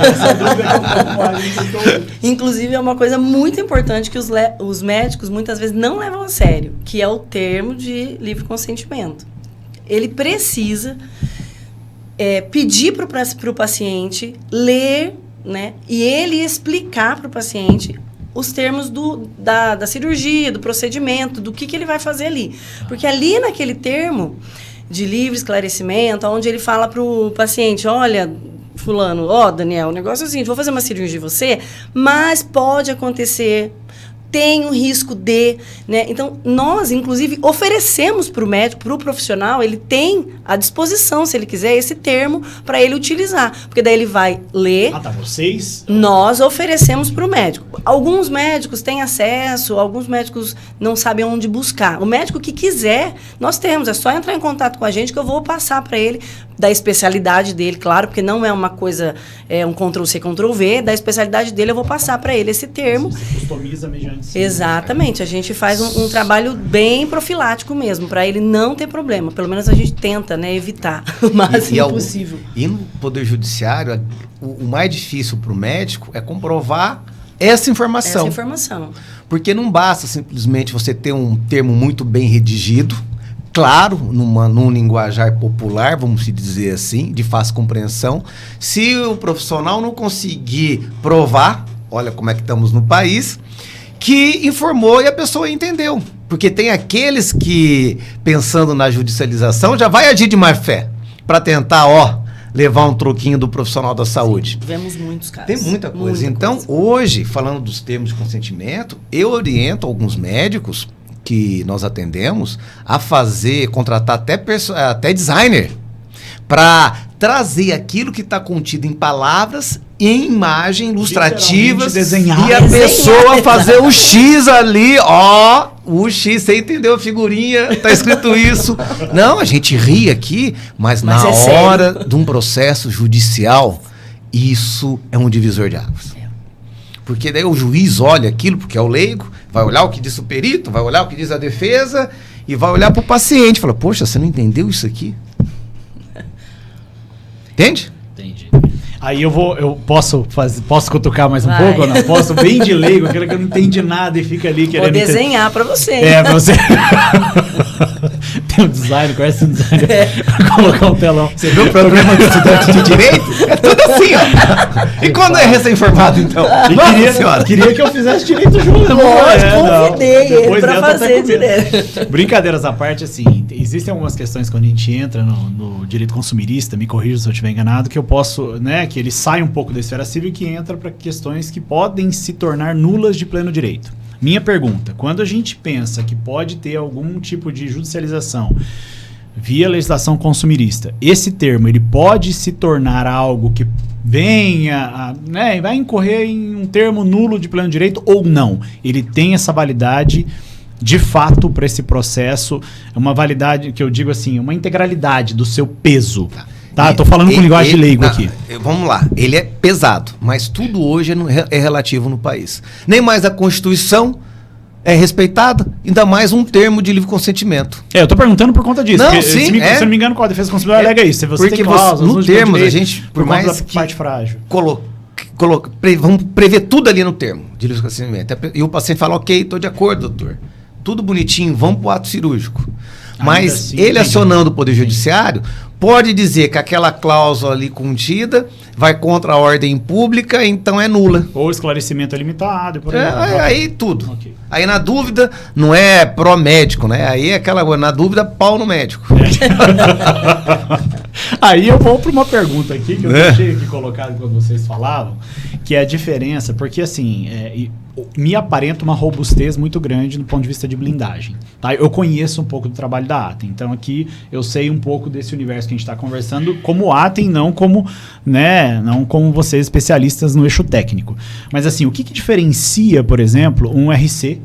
Speaker 3: inclusive é uma coisa muito importante que os médicos muitas vezes não levam a sério, que é o termo de livre consentimento. Ele precisa pedir para o paciente ler, né, e ele explicar para o paciente os termos da cirurgia, do procedimento, do que ele vai fazer ali. Porque ali naquele termo de livre esclarecimento, onde ele fala para o paciente, olha, fulano, Daniel, o negócio é o seguinte, vou fazer uma cirurgia em você, mas pode acontecer... tem um risco de, né? Então, nós, inclusive, oferecemos para o médico, para o profissional, ele tem à disposição, se ele quiser, esse termo para ele utilizar. Porque daí ele vai ler.
Speaker 1: Vocês?
Speaker 3: Nós oferecemos para o médico. Alguns médicos têm acesso, alguns médicos não sabem onde buscar. O médico que quiser, nós temos. É só entrar em contato com a gente que eu vou passar para ele da especialidade dele, claro, porque não é uma coisa, um Ctrl-C, Ctrl-V, da especialidade dele eu vou passar para ele esse termo.
Speaker 1: Você customiza mediante...
Speaker 3: Exatamente, a gente faz um trabalho bem profilático mesmo, para ele não ter problema, pelo menos a gente tenta, né, evitar o máximo possível.
Speaker 2: E no Poder Judiciário, o mais difícil para o médico é comprovar essa informação.
Speaker 3: Essa informação.
Speaker 2: Porque não basta simplesmente você ter um termo muito bem redigido, claro, num linguajar popular, vamos dizer assim, de fácil compreensão. Se o profissional não conseguir provar, olha como é que estamos no país, que informou e a pessoa entendeu. Porque tem aqueles que, pensando na judicialização, já vai agir de má fé para tentar, levar um troquinho do profissional da saúde.
Speaker 3: Sim, tivemos muitos casos.
Speaker 2: Tem muita coisa. Então, hoje, falando dos termos de consentimento, eu oriento alguns médicos que nós atendemos a contratar até designer para trazer aquilo que está contido em palavras em imagem ilustrativas
Speaker 1: desenhar.
Speaker 2: E a pessoa fazer o X ali, ó, o X, você entendeu a figurinha, tá escrito isso. Não, a gente ri aqui, mas na hora de um processo judicial, isso é um divisor de águas. Porque daí o juiz olha aquilo, porque é o leigo, vai olhar o que diz o perito, vai olhar o que diz a defesa e vai olhar para o paciente, fala, poxa, você não entendeu isso aqui? Entende?
Speaker 1: Entendi. Aí eu posso cutucar mais um pouco ou não? Posso, bem de leigo, aquele que eu não entendi nada e fica ali querendo...
Speaker 3: Vou desenhar pra você.
Speaker 1: Pra você. Tem um design, conhece um design? Colocar um telão.
Speaker 2: Você viu o programa de estudante de direito? É tudo assim, ó. E quando é recém-formado, então?
Speaker 1: Queria que eu fizesse direito junto.
Speaker 3: Convidei ele pra fazer direito.
Speaker 1: Brincadeiras à parte, assim, existem algumas questões quando a gente entra no direito consumirista, me corrija se eu estiver enganado, que eu posso, né, que ele sai um pouco da esfera civil e que entra para questões que podem se tornar nulas de pleno direito. Minha pergunta, quando a gente pensa que pode ter algum tipo de judicialização via legislação consumirista, esse termo, ele pode se tornar algo que venha, né, vai incorrer em um termo nulo de pleno direito ou não? Ele tem essa validade de fato para esse processo, uma validade que eu digo assim, uma integralidade do seu peso. Tá, tô falando com linguagem de leigo aqui.
Speaker 2: Vamos lá, ele é pesado, mas tudo hoje é relativo no país. Nem mais a Constituição é respeitada, ainda mais um termo de livre consentimento.
Speaker 1: Eu tô perguntando por conta disso.
Speaker 2: Não,
Speaker 1: porque,
Speaker 2: sim,
Speaker 1: se não me engano, qual a defesa consumidor alega isso. Se você
Speaker 2: porque
Speaker 1: tem cláusulas,
Speaker 2: no termo, a gente,
Speaker 1: por mais da parte frágil.
Speaker 2: Vamos prever tudo ali no termo de livre consentimento. E o paciente fala, ok, tô de acordo, doutor. Tudo bonitinho, vamos pro ato cirúrgico. Mas assim, ele acionando o Poder Judiciário pode dizer que aquela cláusula ali contida vai contra a ordem pública, então é nula.
Speaker 1: Ou esclarecimento é limitado. Por
Speaker 2: aí tudo. Okay. Aí na dúvida, não é pró-médico, né? Aí é aquela coisa, na dúvida, pau no médico.
Speaker 1: Aí eu vou para uma pergunta aqui, que eu deixei aqui colocado quando vocês falavam, que é a diferença, porque assim... me aparenta uma robustez muito grande do ponto de vista de blindagem. Tá? Eu conheço um pouco do trabalho da Atem, então aqui eu sei um pouco desse universo que a gente está conversando como Atem, não como vocês especialistas no eixo técnico. Mas assim, o que diferencia, por exemplo, um RC,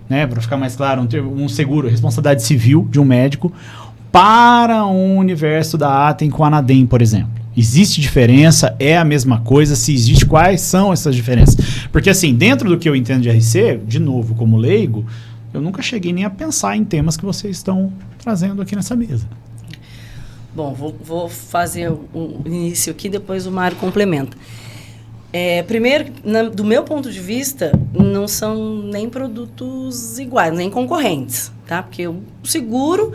Speaker 1: né, para ficar mais claro, um seguro, responsabilidade civil de um médico, para um universo da Atem com a Anadem, por exemplo? Existe diferença? É a mesma coisa? Se existe, quais são essas diferenças? Porque assim, dentro do que eu entendo de RC, de novo, como leigo, eu nunca cheguei nem a pensar em temas que vocês estão trazendo aqui nessa mesa.
Speaker 3: Bom, vou fazer o início aqui, depois o Mário complementa. Primeiro, do meu ponto de vista, não são nem produtos iguais, nem concorrentes, tá? Porque o seguro,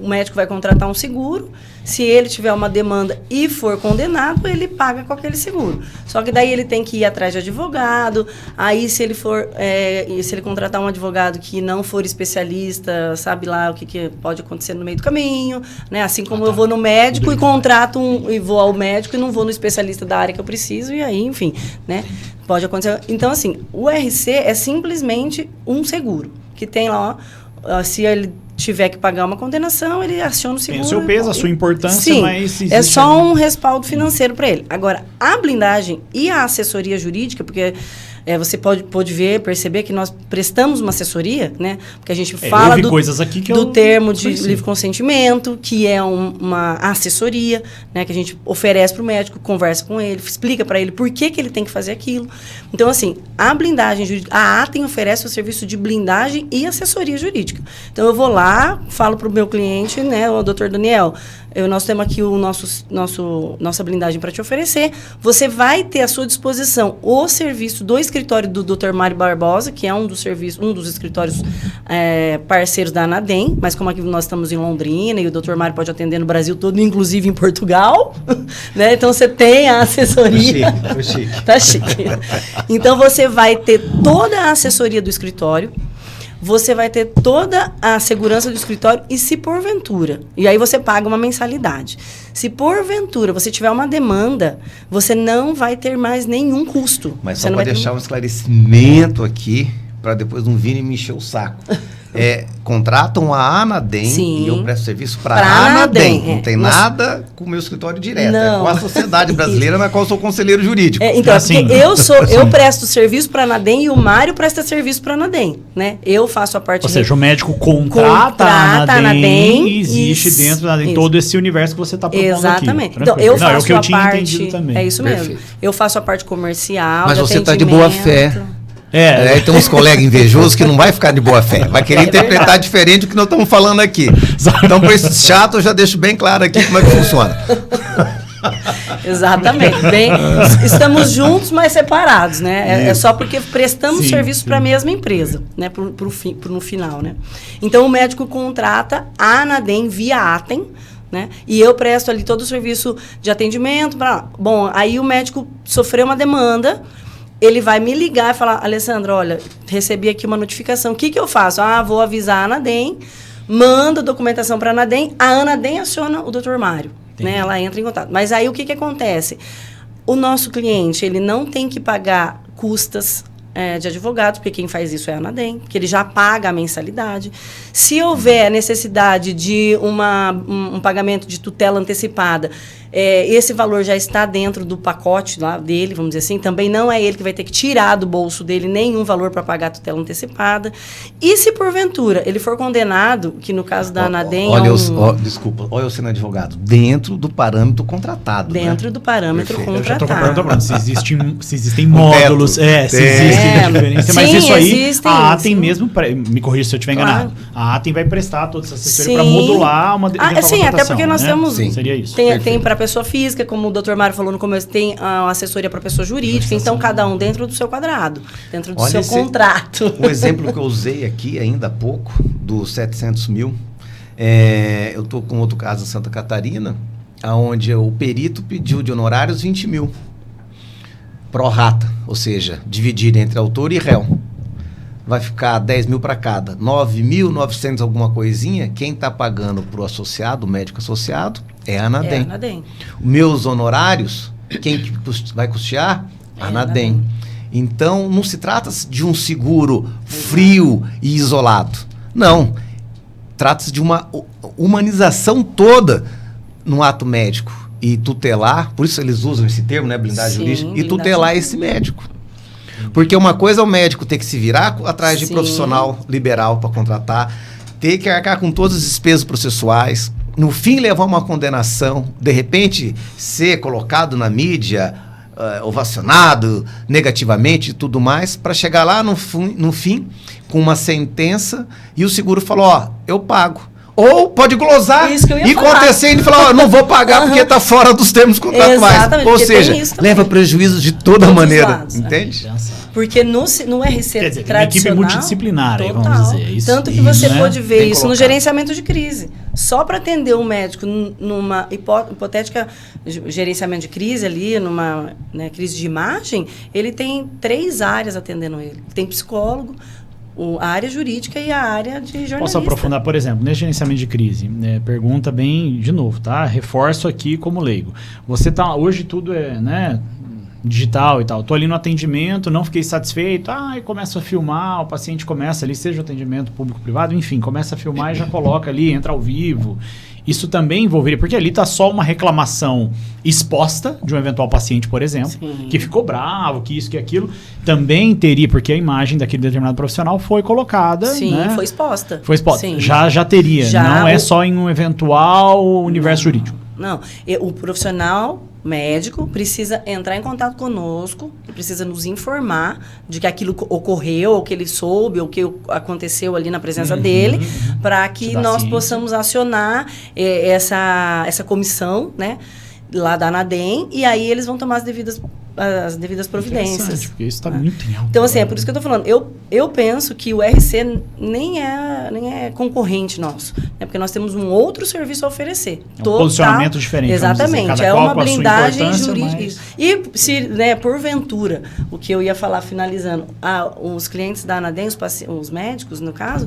Speaker 3: o médico vai contratar um seguro, se ele tiver uma demanda e for condenado, ele paga com aquele seguro. Só que daí ele tem que ir atrás de advogado, aí se ele contratar um advogado que não for especialista, sabe lá o que pode acontecer no meio do caminho, né? Assim como eu vou no médico e contrato e vou ao médico e não vou no especialista da área que eu preciso, e aí, enfim, né? Pode acontecer. Então, assim, o RC é simplesmente um seguro, que tem lá, se ele tiver que pagar uma condenação, ele aciona o seguro.
Speaker 1: Tem o seu peso, a sua importância,
Speaker 3: sim,
Speaker 1: mas...
Speaker 3: é só um respaldo financeiro para ele. Agora, a blindagem e a assessoria jurídica, porque você pode perceber que nós prestamos uma assessoria, né? Porque a gente fala do termo de livre consentimento, que é uma assessoria, né? Que a gente oferece para o médico, conversa com ele, explica para ele por que ele tem que fazer aquilo. Então, assim, a blindagem jurídica, a Atem oferece o serviço de blindagem e assessoria jurídica. Então, eu vou lá, falo para o meu cliente, né? O doutor Daniel, nós temos aqui nossa blindagem para te oferecer. Você vai ter à sua disposição o serviço do escritório do Dr. Mário Barbosa, que é um dos escritórios parceiros da Anadem, mas como aqui nós estamos em Londrina e o Dr. Mário pode atender no Brasil todo, inclusive em Portugal, né? Então você tem a assessoria. Tá chique. Então você vai ter toda a assessoria do escritório, você vai ter toda a segurança do escritório e se porventura, e aí você paga uma mensalidade. Se porventura você tiver uma demanda, você não vai ter mais nenhum custo.
Speaker 2: Mas só para deixar um esclarecimento aqui, para depois não vir e me encher o saco. contratam a Anadem
Speaker 3: Sim.
Speaker 2: e eu presto serviço para
Speaker 3: Pra
Speaker 2: a Anadem.
Speaker 3: Anadem,
Speaker 2: Não tem nada com o meu escritório direto.
Speaker 3: Não.
Speaker 2: É com a sociedade brasileira, na qual eu sou conselheiro jurídico.
Speaker 3: Então,
Speaker 1: Assim.
Speaker 3: porque eu presto serviço para a Anadem e o Mário presta serviço para a Anadem, né? Eu faço a parte...
Speaker 1: Ou seja, o médico contrata a Anadem e existe
Speaker 3: isso,
Speaker 1: dentro da Anadem todo esse universo que você está propondo
Speaker 3: Exatamente.
Speaker 1: aqui.
Speaker 3: Então, eu
Speaker 1: Não, é o
Speaker 3: faço
Speaker 1: que eu
Speaker 3: a
Speaker 1: tinha
Speaker 3: parte...
Speaker 1: entendido também.
Speaker 3: É isso mesmo.
Speaker 2: Perfeito.
Speaker 3: Eu faço a parte comercial,
Speaker 2: Mas
Speaker 3: de
Speaker 2: você está de boa fé.
Speaker 3: atendimento.
Speaker 2: Aí tem uns colegas invejosos que não vai ficar de boa fé. Vai querer interpretar diferente do que nós estamos falando aqui. Então, para esse chato, eu já deixo bem claro aqui como é que funciona.
Speaker 3: Exatamente. Estamos juntos, mas separados, né? É só porque prestamos serviço para a mesma empresa, né? No final, né? Então, o médico contrata a Anadem via Atem, né? E eu presto ali todo o serviço de atendimento. Bom, aí o médico sofreu uma demanda, ele vai me ligar e falar, Alessandra, olha, recebi aqui uma notificação, o que eu faço? Vou avisar a Anadem, mando a documentação para a Anadem, a Anadem aciona o Dr. Mário, né? Ela entra em contato. Mas aí o que acontece? O nosso cliente, ele não tem que pagar custas de advogados, porque quem faz isso é a Anadem, porque ele já paga a mensalidade. Se houver necessidade de um pagamento de tutela antecipada, esse valor já está dentro do pacote lá dele, vamos dizer assim. Também não é ele que vai ter que tirar do bolso dele nenhum valor para pagar a tutela antecipada. E se porventura ele for condenado, que no caso da Anadem...
Speaker 2: Desculpa, olha eu sendo advogado, dentro do parâmetro contratado.
Speaker 3: Dentro do parâmetro
Speaker 2: Perfeito.
Speaker 3: contratado.
Speaker 1: Eu já estou perguntando se existem módulos, se existe diferença, mas
Speaker 3: Sim,
Speaker 1: isso aí,
Speaker 3: existem,
Speaker 1: a Atem
Speaker 3: sim.
Speaker 1: mesmo, me corrija se eu estiver enganado,
Speaker 3: Claro.
Speaker 1: a Atem vai prestar toda essa assessoria para
Speaker 3: Sim.
Speaker 1: modular uma eventual
Speaker 3: Sim, até porque nós
Speaker 1: né?
Speaker 3: temos...
Speaker 2: Sim.
Speaker 1: Seria isso.
Speaker 3: Tem para pessoa física, como o Dr. Mário falou no começo, tem a assessoria para pessoa jurídica, então cada um dentro do seu quadrado, dentro do seu contrato.
Speaker 2: O exemplo que eu usei aqui ainda há pouco, dos 700 mil, eu estou com outro caso em Santa Catarina, onde o perito pediu de honorários 20 mil, pro rata, ou seja, dividir entre autor e réu. Vai ficar 10 mil para cada, 9.900 alguma coisinha, quem está pagando para o associado, o médico associado, é a Anadem.
Speaker 3: Anadem.
Speaker 2: Meus honorários, quem que vai custear? A Anadem. Então, não se trata de um seguro frio e isolado. Não. Trata-se de uma humanização toda no ato médico. E tutelar, por isso eles usam esse termo, né? Blindagem jurídica. E tutelar esse médico. Porque uma coisa é o médico ter que se virar atrás de profissional liberal para contratar, ter que arcar com todas as despesas processuais, no fim levar uma condenação, de repente ser colocado na mídia, ovacionado negativamente e tudo mais, para chegar lá no fim com uma sentença e o seguro falou, eu pago. Ou pode glosar e acontecer e falar, não vou pagar porque está fora dos termos contratuais. Ou seja, leva prejuízo de toda maneira. Lados, entende?
Speaker 3: Porque no RC
Speaker 1: quer dizer,
Speaker 3: tradicional...
Speaker 1: uma equipe multidisciplinar, aí, vamos dizer. Isso,
Speaker 3: tanto que você pode ver
Speaker 2: bem
Speaker 3: isso
Speaker 2: colocado.
Speaker 3: no gerenciamento de crise. Só para atender um médico numa hipotética gerenciamento de crise ali, numa crise de imagem, ele tem 3 áreas atendendo ele. Tem psicólogo, a área jurídica e a área de jornalista.
Speaker 1: Posso aprofundar, por exemplo, nesse gerenciamento de crise? Pergunta bem, de novo, tá? Reforço aqui como leigo. Você tá, hoje tudo é, digital e tal. Tô ali no atendimento, não fiquei satisfeito, e começo a filmar, o paciente começa ali, seja o atendimento público-privado, enfim, começa a filmar e já coloca ali, entra ao vivo. Isso também envolveria, porque ali está só uma reclamação exposta de um eventual paciente, por exemplo, que ficou bravo, que isso, que aquilo, também teria, porque a imagem daquele determinado profissional foi colocada.
Speaker 3: Sim, foi exposta.
Speaker 1: Foi exposta.
Speaker 3: Sim.
Speaker 1: Já teria, não é só em um eventual universo jurídico.
Speaker 3: Não, o profissional médico precisa entrar em contato conosco, precisa nos informar de que aquilo ocorreu, ou que ele soube, ou que aconteceu ali na presença dele, para que nós possamos acionar essa comissão, lá da Anadem, e aí eles vão tomar as devidas providências.
Speaker 1: Porque isso está muito em alta.
Speaker 3: Então, assim, é por isso que eu estou falando. Eu penso que o RC nem é concorrente nosso, porque nós temos um outro serviço a oferecer.
Speaker 1: Um posicionamento diferente.
Speaker 3: Exatamente. É uma blindagem jurídica. E se, porventura, o que eu ia falar finalizando, os clientes da Anadem, os médicos, no caso,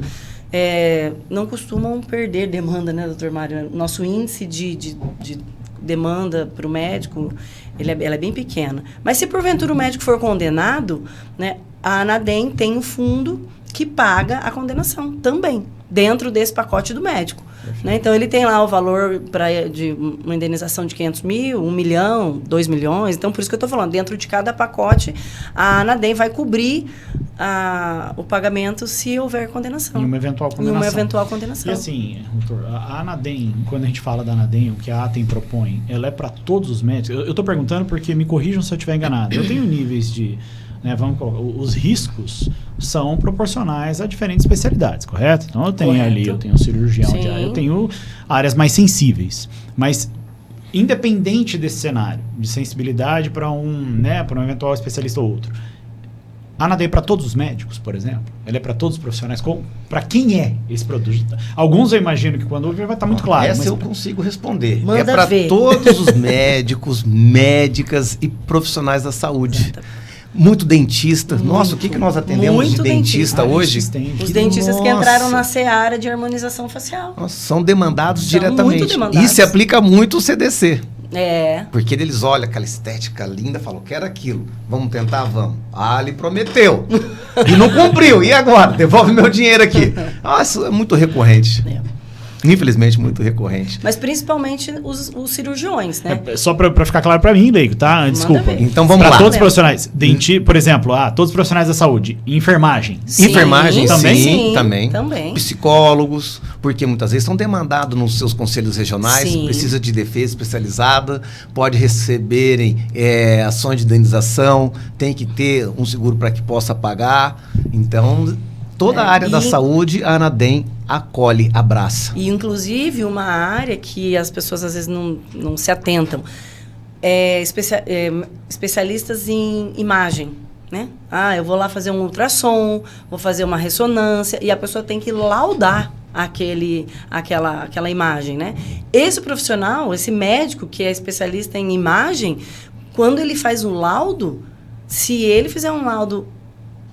Speaker 3: não costumam perder demanda, né, doutor Mário? Nosso índice de demanda para o médico, ela é bem pequena. Mas se porventura o médico for condenado, a Anadem tem um fundo que paga a condenação também, dentro desse pacote do médico. Né? Então, ele tem lá o valor de uma indenização de 500 mil, 1 milhão, 2 milhões. Então, por isso que eu estou falando, dentro de cada pacote, a ANADEM vai cobrir o pagamento se houver condenação.
Speaker 1: Em uma eventual condenação.
Speaker 3: Em uma eventual condenação.
Speaker 1: E assim, doutor, a ANADEM, quando a gente fala da ANADEM, o que a ATEM propõe, ela é para todos os médicos? Eu estou perguntando porque, me corrijam se eu estiver enganado, eu tenho níveis de... Né, vamos colocar, os riscos são proporcionais a diferentes especialidades, correto? Então eu tenho ali, eu tenho um cirurgião de área, eu tenho áreas mais sensíveis. Mas independente desse cenário, de sensibilidade para um eventual especialista ou outro, a ANADEM é para todos os médicos, por exemplo? Ela é para todos os profissionais? Para quem é esse produto? Alguns eu imagino que quando ouvir vai estar muito claro.
Speaker 2: Essa eu consigo responder.
Speaker 3: Manda
Speaker 2: é para
Speaker 3: ver.
Speaker 2: todos os médicos, médicas e profissionais da saúde.
Speaker 3: Exatamente.
Speaker 2: Muito dentista. Nossa, o que nós atendemos de dentista hoje?
Speaker 3: Os dentistas que entraram na seara de harmonização facial.
Speaker 2: Nossa, são demandados
Speaker 3: São
Speaker 2: diretamente.
Speaker 3: muito demandados.
Speaker 2: E se aplica muito o CDC.
Speaker 3: É.
Speaker 2: Porque eles olham aquela estética linda e falam, quero aquilo. Vamos tentar? Vamos. Ah, ele prometeu. E não cumpriu. E agora? Devolve meu dinheiro aqui. Nossa, é muito recorrente. Infelizmente, muito recorrente.
Speaker 3: Mas principalmente os cirurgiões, né?
Speaker 1: Só para ficar claro para mim, Leigo, tá? Desculpa.
Speaker 2: Então vamos lá.
Speaker 1: Para todos os profissionais. Por exemplo, todos os profissionais da saúde. Enfermagem.
Speaker 3: Sim,
Speaker 2: enfermagem
Speaker 1: também?
Speaker 2: Sim,
Speaker 3: também.
Speaker 2: Psicólogos, porque muitas vezes são demandados nos seus conselhos regionais, precisa de defesa especializada, pode receberem ações de indenização, tem que ter um seguro para que possa pagar. Então, toda a área da saúde, a ANADEM acolhe, abraça.
Speaker 3: E, inclusive, uma área que as pessoas às vezes não se atentam, especialistas em imagem, né? Eu vou lá fazer um ultrassom, vou fazer uma ressonância, e a pessoa tem que laudar aquela imagem, né? Esse profissional, esse médico que é especialista em imagem, quando ele faz um laudo, se ele fizer um laudo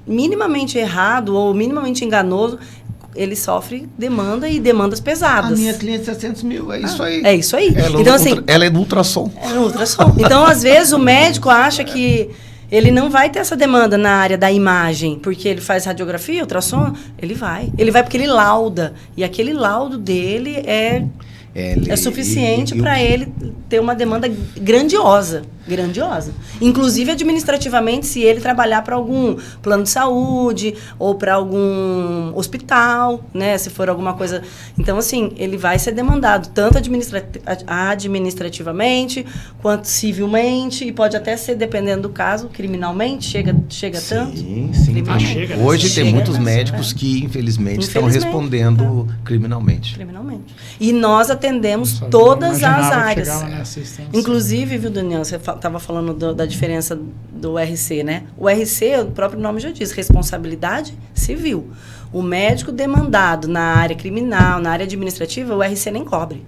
Speaker 3: minimamente errado ou minimamente enganoso, ele sofre demanda e demandas pesadas.
Speaker 2: A minha cliente 600 mil, é isso aí.
Speaker 3: É isso aí.
Speaker 2: Ela é do ultrassom.
Speaker 3: É no ultrassom. Então, às vezes, o médico acha que ele não vai ter essa demanda na área da imagem, porque ele faz radiografia, ultrassom, ele vai. Ele vai porque ele lauda. E aquele laudo dele é suficiente para ele ter uma demanda grandiosa. Inclusive, administrativamente, se ele trabalhar para algum plano de saúde ou para algum hospital, né? Se for alguma coisa... Então, assim, ele vai ser demandado tanto administrativamente quanto civilmente, e pode até ser, dependendo do caso, criminalmente, chega tanto.
Speaker 2: Sim.
Speaker 1: Chega, né?
Speaker 2: Hoje tem muitos médicos que, infelizmente, estão respondendo criminalmente.
Speaker 3: E nós atendemos todas as áreas. Inclusive, viu, Daniel, você estava falando da diferença do RC, né? O RC, o próprio nome já diz, responsabilidade civil. O médico demandado na área criminal, na área administrativa, o RC nem cobre.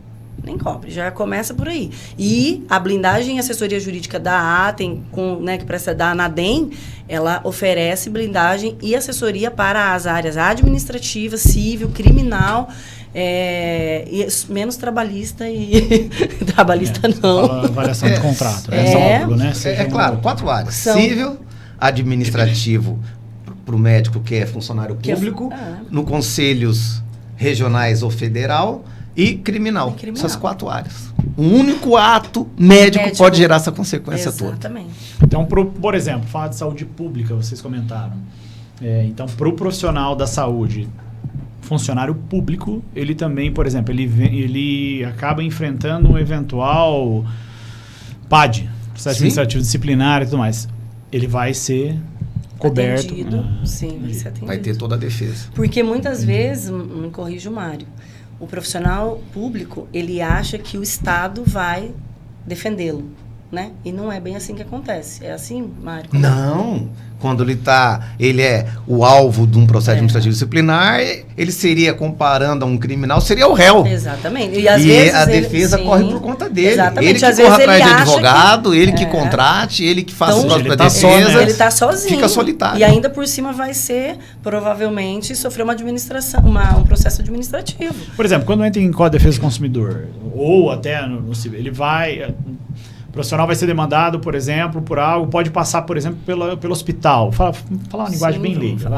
Speaker 3: Já começa por aí. E a blindagem e assessoria jurídica da ATEM, que presta da ANADEM, ela oferece blindagem e assessoria para as áreas administrativa, civil, criminal, e menos trabalhista e... trabalhista não.
Speaker 1: Avaliação de contrato.
Speaker 3: Óbvio,
Speaker 1: né?
Speaker 2: Claro, 4 áreas. Civil, administrativo para o médico que é funcionário público, no conselhos regionais ou federal, e criminal. Essas 4 áreas. Um único ato médico pode gerar essa consequência toda.
Speaker 3: Exatamente.
Speaker 1: Então, por exemplo, falar de saúde pública, vocês comentaram. Então, para o profissional da saúde, funcionário público, ele também, por exemplo, ele acaba enfrentando um eventual PAD, processo administrativo disciplinar e tudo mais. Ele vai ser coberto.
Speaker 3: Atendido, sim, vai ser atendido.
Speaker 2: Vai ter toda a defesa.
Speaker 3: Porque muitas vezes, me corrija o Mário, o profissional público, ele acha que o Estado vai defendê-lo, né? E não é bem assim que acontece. É assim, Mário?
Speaker 2: Não. Quando ele é o alvo de um processo administrativo disciplinar, ele seria, comparando a um criminal, seria o réu.
Speaker 3: Exatamente. E às vezes
Speaker 2: a defesa corre por conta dele.
Speaker 3: Exatamente.
Speaker 2: Ele que
Speaker 3: às
Speaker 2: corre
Speaker 3: vezes
Speaker 2: atrás de
Speaker 3: ele
Speaker 2: advogado, ele que contrate, ele que faça a própria defesa.
Speaker 3: Ele está sozinho.
Speaker 2: Fica solitário.
Speaker 3: E ainda por cima vai ser, provavelmente, sofrer um processo administrativo.
Speaker 1: Por exemplo, quando entra em Código de Defesa do Consumidor, ou até no civil, ele vai... profissional vai ser demandado, por exemplo, por algo, pode passar, por exemplo, pelo hospital. Falar uma linguagem bem leiga.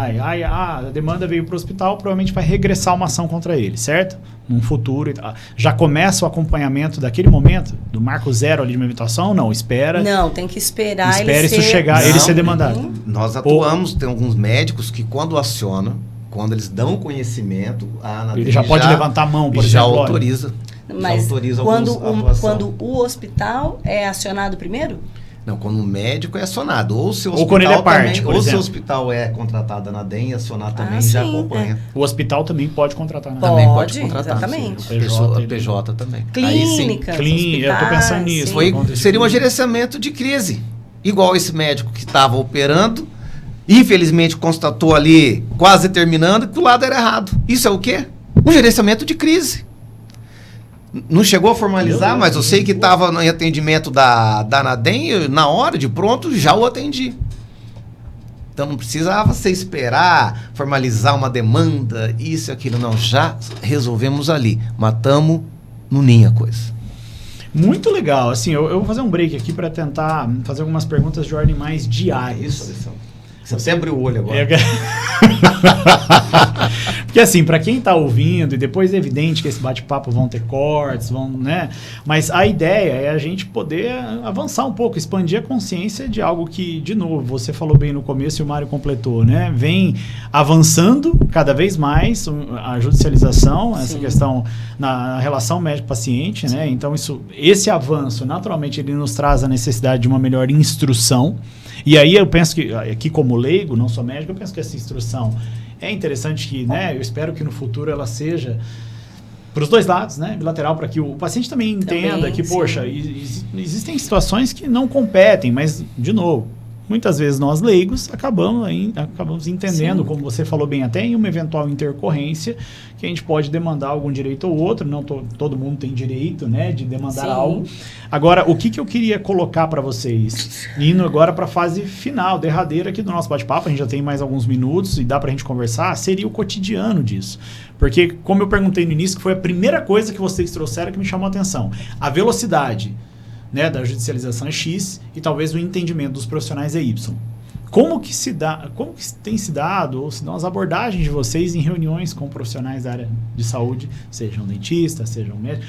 Speaker 1: A demanda veio para o hospital, provavelmente vai regressar uma ação contra ele, certo? Num futuro. Já começa o acompanhamento daquele momento, do marco zero ali de uma eventuação? Não, espera.
Speaker 3: Não, tem que esperar
Speaker 1: ele isso chegar, ele ser demandado.
Speaker 2: Nós atuamos, tem alguns médicos que quando acionam, quando eles dão conhecimento, a Anaden
Speaker 1: ele já pode levantar a mão, por
Speaker 2: já
Speaker 1: exemplo.
Speaker 2: Autoriza.
Speaker 3: Mas quando o hospital é acionado primeiro?
Speaker 2: Não, quando o médico é acionado. Ou se o
Speaker 1: quando ele é parte,
Speaker 2: também, ou se o hospital é contratado na ANADEM e acionar também, já acompanha.
Speaker 1: O hospital também pode contratar na
Speaker 2: também pode contratar.
Speaker 3: Exatamente.
Speaker 2: A PJ também.
Speaker 3: Clínica,
Speaker 1: eu estou pensando nisso.
Speaker 2: Seria um gerenciamento de crise. Igual esse médico que estava operando, infelizmente constatou ali, quase terminando, que o lado era errado. Isso é o quê? Um gerenciamento de crise. Não chegou a formalizar, mas eu sei que estava no atendimento da ANADEM, na hora, de pronto, já o atendi. Então não precisava você esperar, formalizar uma demanda, isso e aquilo. Não, já resolvemos ali. Matamos no ninho a coisa.
Speaker 1: Muito legal. Assim, eu vou fazer um break aqui para tentar fazer algumas perguntas de ordem mais diária.
Speaker 2: Isso, Alessandro. Você abre o olho agora.
Speaker 1: Porque assim, para quem está ouvindo, e depois é evidente que esse bate-papo vão ter cortes, né? Mas a ideia é a gente poder avançar um pouco, expandir a consciência de algo que, de novo, você falou bem no começo e o Mário completou, né? Vem avançando cada vez mais a judicialização, essa questão na relação médico-paciente, né? Então esse avanço, naturalmente, ele nos traz a necessidade de uma melhor instrução. E aí eu penso que, aqui como leigo, não sou médico, eu penso que essa instrução é interessante que, né, eu espero que no futuro ela seja para os dois lados, né, bilateral, para que o paciente também entenda que, poxa, existem situações que não competem, mas, de novo, muitas vezes nós leigos acabamos entendendo, como você falou bem até, em uma eventual intercorrência, que a gente pode demandar algum direito ou outro, não todo mundo tem direito, né, de demandar algo. Agora, o que eu queria colocar para vocês, indo agora para a fase final, derradeira aqui do nosso bate-papo, a gente já tem mais alguns minutos e dá para a gente conversar, seria o cotidiano disso. Porque, como eu perguntei no início, que foi a primeira coisa que vocês trouxeram que me chamou a atenção, a velocidade, né, da judicialização é X e talvez o entendimento dos profissionais é Y. Como que tem se dado, ou se dão as abordagens de vocês em reuniões com profissionais da área de saúde, sejam dentistas, sejam médicos,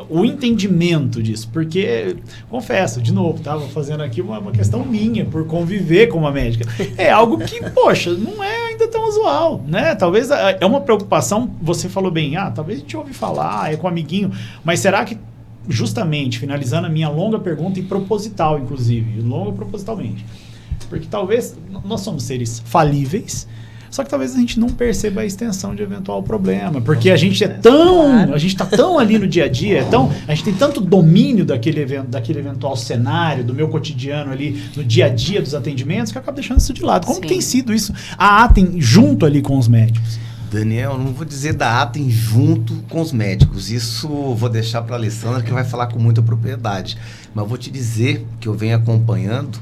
Speaker 1: o entendimento disso? Porque, confesso, de novo, estava fazendo aqui uma questão minha, por conviver com uma médica. É algo que, poxa, não é ainda tão usual, né? Talvez é uma preocupação, você falou bem, talvez a gente ouve falar, é com amiguinho, mas será que justamente, finalizando a minha longa pergunta e proposital, inclusive, longa propositalmente, porque talvez nós somos seres falíveis, só que talvez a gente não perceba a extensão de eventual problema, porque a gente a gente está tão ali no dia a dia, a gente tem tanto domínio daquele eventual cenário, do meu cotidiano ali, no dia a dia dos atendimentos, que eu acabo deixando isso de lado. Como que tem sido isso, a ATEM junto ali com os médicos?
Speaker 2: Daniel, não vou dizer da ATEM junto com os médicos. Isso vou deixar para a Alessandra, que vai falar com muita propriedade. Mas vou te dizer que eu venho acompanhando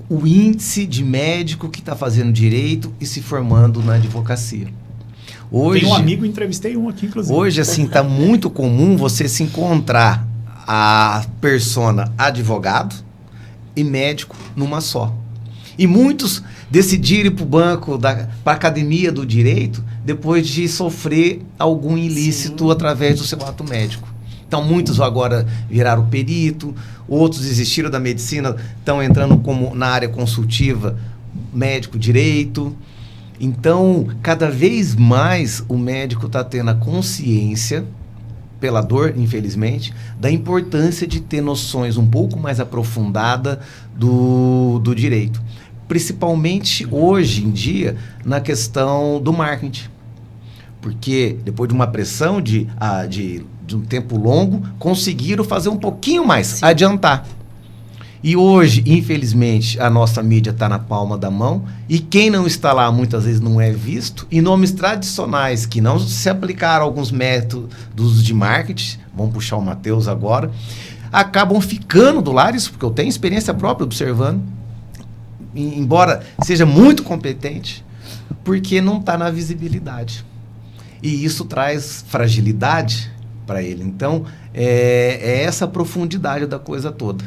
Speaker 2: o índice de médico que está fazendo direito e se formando na advocacia. Hoje,
Speaker 1: tem um amigo, entrevistei um aqui, inclusive.
Speaker 2: Hoje, assim, está muito comum você se encontrar a persona advogado e médico numa só. E muitos decidirem ir para o banco, para a academia do direito, depois de sofrer algum ilícito através do seu ato médico. Então, muitos agora viraram perito, outros desistiram da medicina, estão entrando na área consultiva, médico, direito. Então, cada vez mais o médico está tendo a consciência, pela dor, infelizmente, da importância de ter noções um pouco mais aprofundadas do direito. Principalmente hoje em dia, na questão do marketing. Porque depois de uma pressão de um tempo longo, conseguiram fazer um pouquinho mais, adiantar. E hoje, infelizmente, a nossa mídia está na palma da mão, e quem não está lá muitas vezes não é visto, e nomes tradicionais que não se aplicaram a alguns métodos de marketing, vamos puxar o Matheus agora, acabam ficando do lado, isso porque eu tenho experiência própria observando, embora seja muito competente, porque não está na visibilidade. E isso traz fragilidade para ele. Então, é essa profundidade da coisa toda.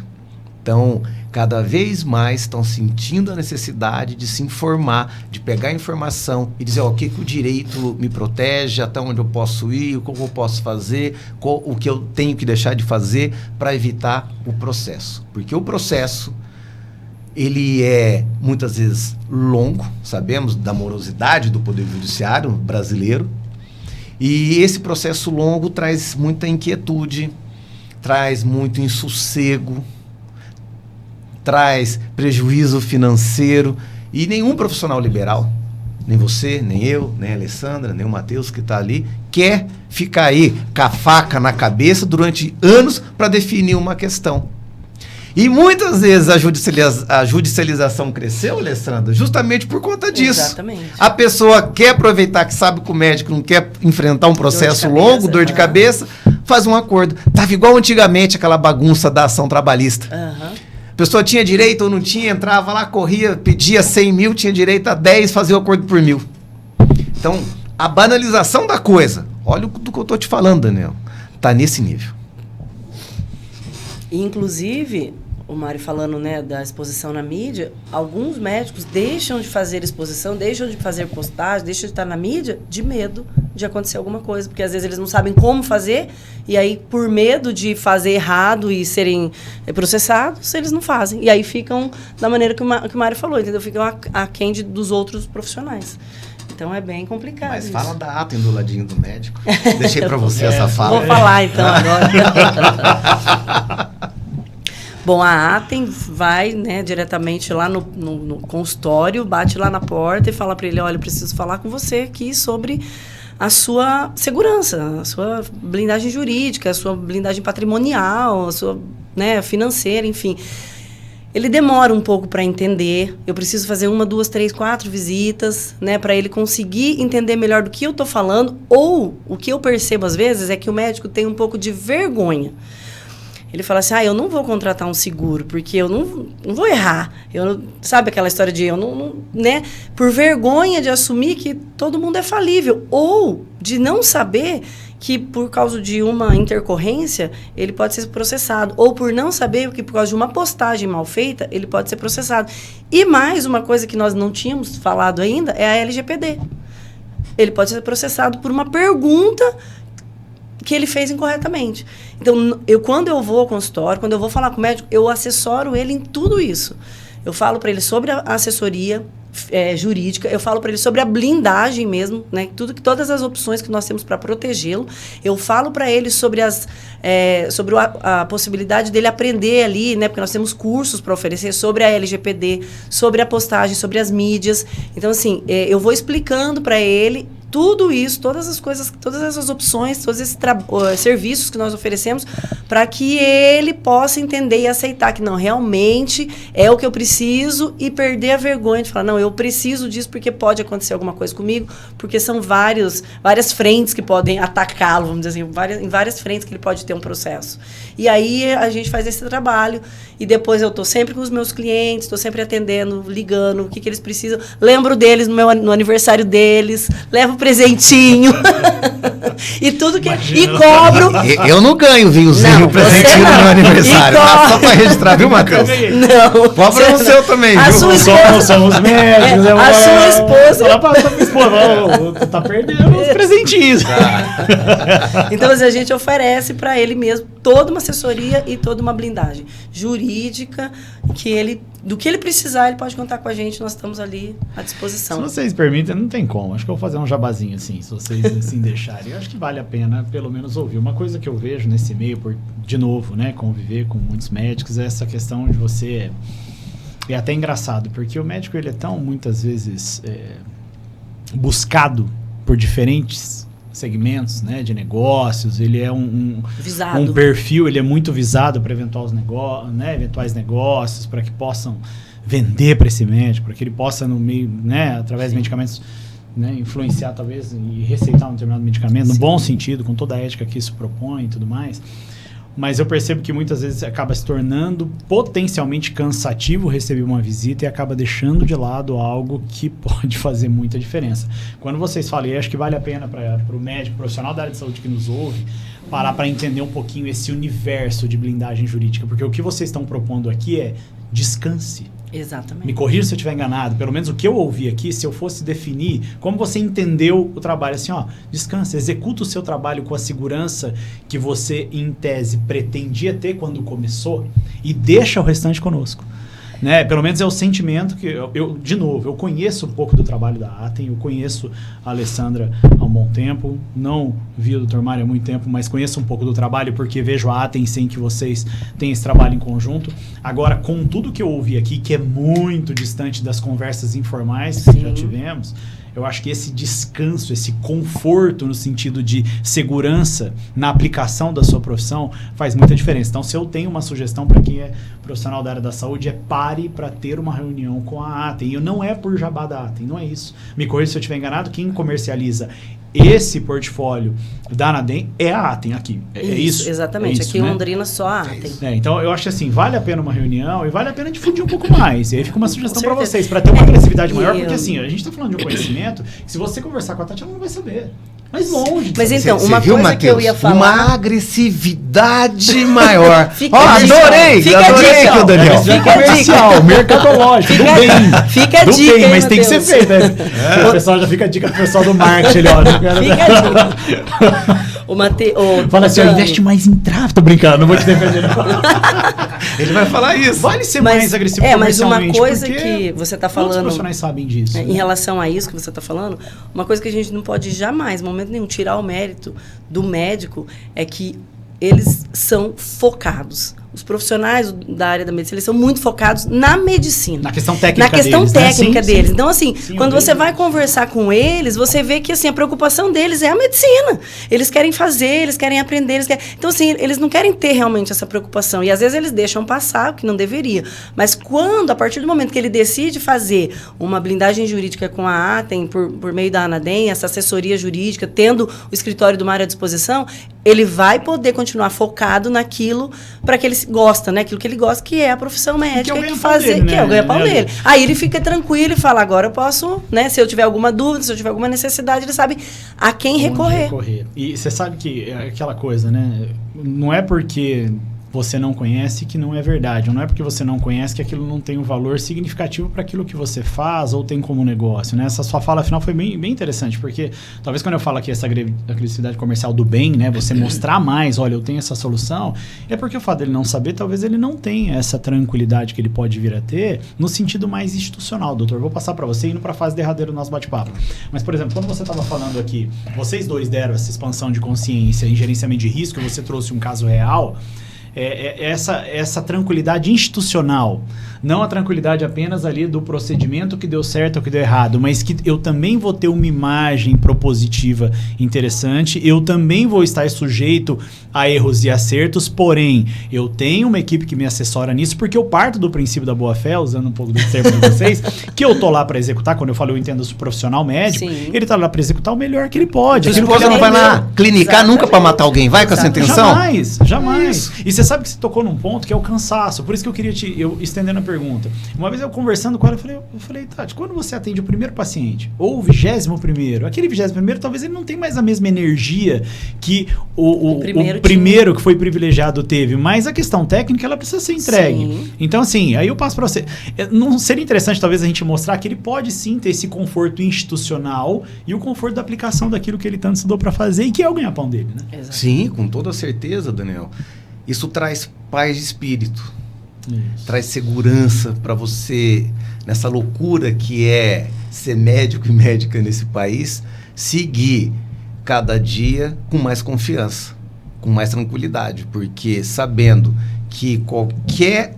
Speaker 2: Então, cada vez mais estão sentindo a necessidade de se informar, de pegar a informação e dizer, ó, o que o direito me protege, até onde eu posso ir, o que eu posso fazer, o que eu tenho que deixar de fazer para evitar o processo. Porque o processo, ele é muitas vezes longo, sabemos da morosidade do Poder Judiciário brasileiro, e esse processo longo traz muita inquietude, traz muito insossego, traz prejuízo financeiro, e nenhum profissional liberal, nem você, nem eu, nem a Alessandra, nem o Matheus que está ali, quer ficar aí com a faca na cabeça durante anos para definir uma questão. E muitas vezes a judicialização cresceu, Alessandra, justamente por conta disso.
Speaker 3: Exatamente.
Speaker 2: A pessoa quer aproveitar que sabe que o médico não quer enfrentar um processo longo, dor de cabeça, faz um acordo. Estava igual antigamente aquela bagunça da ação trabalhista. A pessoa tinha direito ou não tinha, entrava lá, corria, pedia 100 mil, tinha direito a 10, fazia o acordo por 1.000. Então, a banalização da coisa, olha do que eu estou te falando, Daniel, está nesse nível.
Speaker 3: Inclusive, o Mário falando, né, da exposição na mídia, alguns médicos deixam de fazer exposição, deixam de fazer postagem, deixam de estar na mídia de medo de acontecer alguma coisa, porque às vezes eles não sabem como fazer, e aí por medo de fazer errado e serem processados, eles não fazem. E aí ficam da maneira que o Mário falou, entendeu? Ficam aquém dos outros profissionais. Então é bem complicado.
Speaker 2: Mas
Speaker 3: isso.
Speaker 2: fala da Atem do ladinho do médico. Deixei para você essa fala.
Speaker 3: Vou falar então agora. Bom, a Atem vai, né, diretamente lá no consultório, bate lá na porta e fala para ele, olha, eu preciso falar com você aqui sobre a sua segurança, a sua blindagem jurídica, a sua blindagem patrimonial, a sua, né, financeira, enfim. Ele demora um pouco para entender. Eu preciso fazer 1, 2, 3, 4 visitas, né, para ele conseguir entender melhor do que eu estou falando. Ou o que eu percebo às vezes é que o médico tem um pouco de vergonha. Ele fala assim, eu não vou contratar um seguro, porque eu não vou errar. Sabe aquela história de né? Por vergonha de assumir que todo mundo é falível. Ou de não saber que por causa de uma intercorrência, ele pode ser processado. Ou por não saber que por causa de uma postagem mal feita, ele pode ser processado. E mais uma coisa que nós não tínhamos falado ainda é a LGPD. Ele pode ser processado por uma pergunta que ele fez incorretamente. Então, quando eu vou ao consultório, quando eu vou falar com o médico, eu assessoro ele em tudo isso. Eu falo para ele sobre a assessoria jurídica, eu falo para ele sobre a blindagem mesmo, né? Todas as opções que nós temos para protegê-lo. Eu falo para ele sobre sobre a possibilidade dele aprender ali, né? Porque nós temos cursos para oferecer sobre a LGPD, sobre a postagem, sobre as mídias. Então, assim, eu vou explicando para ele tudo isso, todas as coisas, todas essas opções, todos esses serviços que nós oferecemos, para que ele possa entender e aceitar que não, realmente é o que eu preciso, e perder a vergonha de falar, não, eu preciso disso porque pode acontecer alguma coisa comigo, porque são várias frentes que podem atacá-lo, vamos dizer assim, em várias frentes que ele pode ter um processo. E aí a gente faz esse trabalho, e depois eu estou sempre com os meus clientes, estou sempre atendendo, ligando, o que eles precisam, lembro deles no aniversário deles, levo presentinho e tudo que e cobro.
Speaker 2: Eu não ganho vinhozinho presentinho no meu aniversário. Só para registrar, viu, Matheus?
Speaker 3: Não.
Speaker 2: Cobra no seu também,
Speaker 3: a
Speaker 2: viu?
Speaker 3: Sua esposa,
Speaker 1: somos médicos.
Speaker 3: A sua esposa.
Speaker 1: Fala pra sua esposa, tá perdendo os presentinhos.
Speaker 3: Então, assim, a gente oferece para ele mesmo toda uma assessoria e toda uma blindagem jurídica, do que ele precisar, ele pode contar com a gente, nós estamos ali à disposição.
Speaker 1: Se vocês permitem, não tem como. Acho que eu vou fazer um jabazinho assim, se vocês assim deixarem. Eu acho que vale a pena, pelo menos, ouvir. Uma coisa que eu vejo nesse meio, de novo, né, conviver com muitos médicos, é essa questão de você... É até engraçado, porque o médico, ele é tão, muitas vezes, buscado por diferentes segmentos, né, de negócios, ele é um perfil, ele é muito visado para eventuais negócios, para que possam vender para esse médico, para que ele possa, no meio, né, através de medicamentos, né, influenciar talvez e receitar um determinado medicamento, no bom sentido, com toda a ética que isso propõe e tudo mais. mas eu percebo que muitas vezes acaba se tornando potencialmente cansativo receber uma visita e acaba deixando de lado algo que pode fazer muita diferença. Quando vocês falam, e acho que vale a pena para o médico, profissional da área de saúde que nos ouve, parar para entender um pouquinho esse universo de blindagem jurídica, porque o que vocês estão propondo aqui é descanse.
Speaker 3: Exatamente.
Speaker 1: Me corrija se eu estiver enganado. Pelo menos o que eu ouvi aqui, se eu fosse definir como você entendeu o trabalho, assim, ó, descansa, executa o seu trabalho com a segurança que você, em tese, pretendia ter quando começou e deixa o restante conosco. Né? Pelo menos é o sentimento que de novo, eu conheço um pouco do trabalho da Atem, eu conheço a Alessandra há um bom tempo, não vi o Dr. Mário há muito tempo, mas conheço um pouco do trabalho porque vejo a Atem sem que vocês tenham esse trabalho em conjunto. Agora, com tudo que eu ouvi aqui, que é muito distante das conversas informais que já tivemos, eu acho que esse descanso, esse conforto no sentido de segurança na aplicação da sua profissão faz muita diferença. Então, se eu tenho uma sugestão para quem é profissional da área da saúde, é pare para ter uma reunião com a Atem. E não é por jabá da Atem, não é isso. Me corrija se eu estiver enganado, quem comercializa esse portfólio da Anadem é a Atem aqui. É isso?
Speaker 3: Exatamente.
Speaker 1: É isso,
Speaker 3: aqui em
Speaker 1: né?
Speaker 3: Londrina só a Atem.
Speaker 1: Então, eu acho que assim, vale a pena uma reunião e vale a pena difundir um pouco mais. E aí fica uma sugestão para vocês, para ter uma agressividade maior, porque assim, a gente está falando de um conhecimento que se você conversar com a Tati, ela não vai saber. Mas longe.
Speaker 3: Mas então,
Speaker 2: Cê
Speaker 3: uma
Speaker 2: viu,
Speaker 3: coisa
Speaker 2: Matheus?
Speaker 3: que eu ia falar...
Speaker 2: Uma agressividade maior.
Speaker 3: Fica
Speaker 2: Ó,
Speaker 3: a dica.
Speaker 2: adorei!
Speaker 3: Fica a
Speaker 2: Adorei
Speaker 3: dica.
Speaker 2: aqui, Daniel.
Speaker 1: Fica
Speaker 3: Fica a
Speaker 1: comercial, mercadológico, do bem.
Speaker 3: Fica a
Speaker 1: do
Speaker 3: dica,
Speaker 1: bem,
Speaker 3: hein,
Speaker 1: mas tem que ser
Speaker 3: Matheus?
Speaker 1: feito. Né? O pessoal já fica a dica pro pessoal do marketing. Ele, ó,
Speaker 3: Fica a dica.
Speaker 1: Fala assim, ó, investe mais em tráfego. Tô brincando, não vou te defender.
Speaker 2: Ele vai falar isso.
Speaker 1: Vale ser mais agressivo
Speaker 3: mas uma
Speaker 1: comercialmente,
Speaker 3: coisa
Speaker 1: porque
Speaker 3: que você está
Speaker 1: Quantos
Speaker 3: falando...
Speaker 1: profissionais sabem disso?
Speaker 3: Em relação a isso que você está falando, uma coisa que a gente não pode jamais, em momento nenhum, tirar o mérito do médico é que eles são focados. Os profissionais da área da medicina, eles são muito focados na medicina.
Speaker 1: Na questão técnica deles.
Speaker 3: Na questão técnica
Speaker 1: né?
Speaker 3: deles.
Speaker 1: Sim.
Speaker 3: Então, assim, quando você vai conversar com eles, você vê que, assim, a preocupação deles é a medicina. Eles querem fazer, eles querem aprender, eles querem... Então, assim, eles não querem ter realmente essa preocupação. E, às vezes, eles deixam passar, o que não deveria. Mas quando, a partir do momento que ele decide fazer uma blindagem jurídica com a Atem, por meio da Anadem, essa assessoria jurídica, tendo o escritório do Mário à disposição, ele vai poder continuar focado naquilo para que ele gosta, né? Aquilo que ele gosta, que é a profissão médica, que fazer,
Speaker 1: dele, né?
Speaker 3: que é o ganha-pau dele. Aí ele fica tranquilo e fala, agora eu posso, né? Se eu tiver alguma dúvida, se eu tiver alguma necessidade, ele sabe a quem recorrer.
Speaker 1: E você sabe que é aquela coisa, né? Não é porque você não conhece que não é verdade. Não é porque você não conhece que aquilo não tem um valor significativo para aquilo que você faz ou tem como negócio, né? Essa sua fala final foi bem interessante, porque talvez quando eu falo aqui essa agressividade comercial do bem, né? Você mostrar mais, olha, eu tenho essa solução, é porque o fato dele não saber, talvez ele não tenha essa tranquilidade que ele pode vir a ter no sentido mais institucional, doutor. Vou passar para você indo para a fase derradeira do nosso bate-papo. Mas, por exemplo, quando você estava falando aqui, vocês dois deram essa expansão de consciência em gerenciamento de risco, você trouxe um caso real, essa tranquilidade institucional, não a tranquilidade apenas ali do procedimento que deu certo ou que deu errado, mas que eu também vou ter uma imagem propositiva interessante, eu também vou estar sujeito a erros e acertos, porém, eu tenho uma equipe que me assessora nisso, porque eu parto do princípio da boa-fé, usando um pouco do termo de vocês, que eu tô lá para executar, quando eu falo eu entendo o profissional médico,
Speaker 3: Sim.
Speaker 1: ele tá lá para executar o melhor que ele pode.
Speaker 2: Sua esposa não vai lá clinicar nunca para matar alguém, vai com essa intenção?
Speaker 1: Jamais. E você sabe que você tocou num ponto que é o cansaço. Por isso que eu queria eu estendendo a pergunta. Uma vez eu conversando com ela, eu falei, Tati, quando você atende o primeiro paciente, ou o 21º, aquele 21º, talvez ele não tenha mais a mesma energia que o primeiro que foi privilegiado teve, mas a questão técnica, ela precisa ser entregue.
Speaker 3: Sim.
Speaker 1: Então, assim, aí eu passo para você. Não seria interessante, talvez, a gente mostrar que ele pode sim ter esse conforto institucional e o conforto da aplicação daquilo que ele tanto estudou para fazer e que é o ganha-pão dele, né?
Speaker 3: Exato.
Speaker 2: Sim, com toda certeza, Daniel. Isso traz paz de espírito, traz segurança para você, nessa loucura que é ser médico e médica nesse país, seguir cada dia com mais confiança, com mais tranquilidade, porque sabendo que qualquer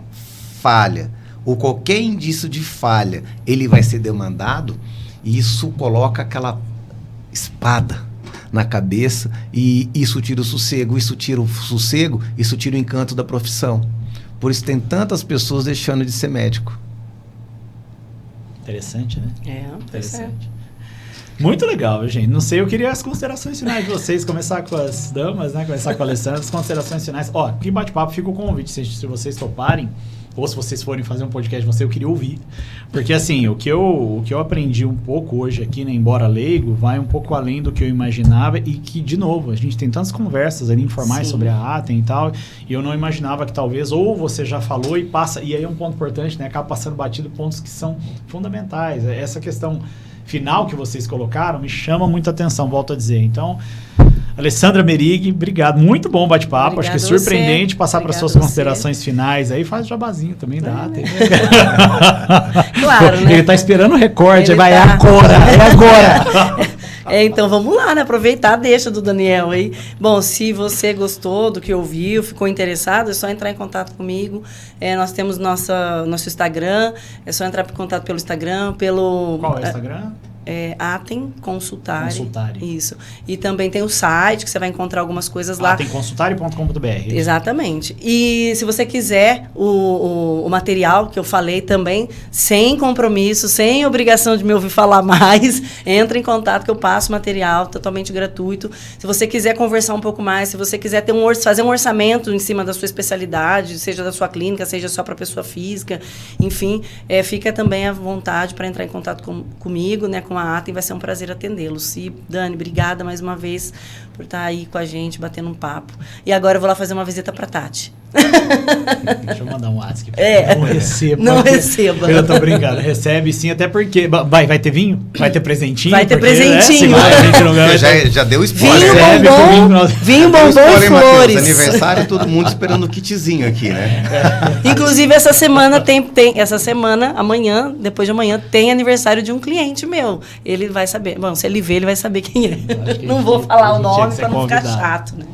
Speaker 2: falha ou qualquer indício de falha, ele vai ser demandado, e isso coloca aquela espada na cabeça, e isso tira o sossego, isso tira o encanto da profissão. Por isso tem tantas pessoas deixando de ser médico.
Speaker 1: Interessante, né?
Speaker 3: Interessante.
Speaker 1: Muito legal, gente. Não sei, eu queria as considerações finais de vocês, começar com as damas, né? Começar com a Alessandra, as considerações finais. Ó, que bate-papo, fica o convite, se vocês toparem, ou se vocês forem fazer um podcast eu queria ouvir. Porque assim, o que eu aprendi um pouco hoje aqui, né, embora leigo, vai um pouco além do que eu imaginava e que, de novo, a gente tem tantas conversas ali informais sobre a Atem e tal, e eu não imaginava que talvez, ou você já falou e passa, e aí é um ponto importante, né, acaba passando batido pontos que são fundamentais. Essa questão final que vocês colocaram me chama muita atenção, volto a dizer. Então, Alessandra Merig, obrigado. Muito bom bate-papo. Acho que é surpreendente passar para suas considerações finais. Aí faz o jabazinho também da Atem.
Speaker 3: Claro, né?
Speaker 1: Ele tá esperando o recorde. Vai agora, é agora.
Speaker 3: Então vamos lá, né? Aproveitar a deixa do Daniel aí. Bom, se você gostou do que ouviu, ficou interessado, é só entrar em contato comigo. Nós temos nosso Instagram. É só entrar em contato pelo Instagram, pelo...
Speaker 1: Qual é o Instagram?
Speaker 3: Atem Consultare. Isso. E também tem o site, que você vai encontrar algumas coisas lá.
Speaker 1: atemconsultare.com.br.
Speaker 3: Exatamente. E se você quiser o material que eu falei também, sem compromisso, sem obrigação de me ouvir falar mais, entre em contato que eu passo material totalmente gratuito. Se você quiser conversar um pouco mais, se você quiser fazer um orçamento em cima da sua especialidade, seja da sua clínica, seja só para pessoa física, enfim, fica também à vontade para entrar em contato comigo, né, com a Atem, vai ser um prazer atendê-los. E, Dani, obrigada mais uma vez por estar aí com a gente, batendo um papo. E agora eu vou lá fazer uma visita para Tati.
Speaker 1: Deixa eu mandar um WhatsApp.
Speaker 3: Não receba.
Speaker 1: Eu tô brincando. Recebe sim, até porque... Vai ter vinho? Vai ter presentinho?
Speaker 3: Vai ter presentinho.
Speaker 2: Já deu spoiler.
Speaker 3: Vinho, bombom e flores.
Speaker 2: Aniversário, todo mundo esperando o kitzinho aqui, né?
Speaker 3: Inclusive, essa semana essa semana, amanhã, depois de amanhã, tem aniversário de um cliente meu. Ele vai saber. Bom, se ele ver, ele vai saber quem é. Não vou falar o nome para não ficar chato, né?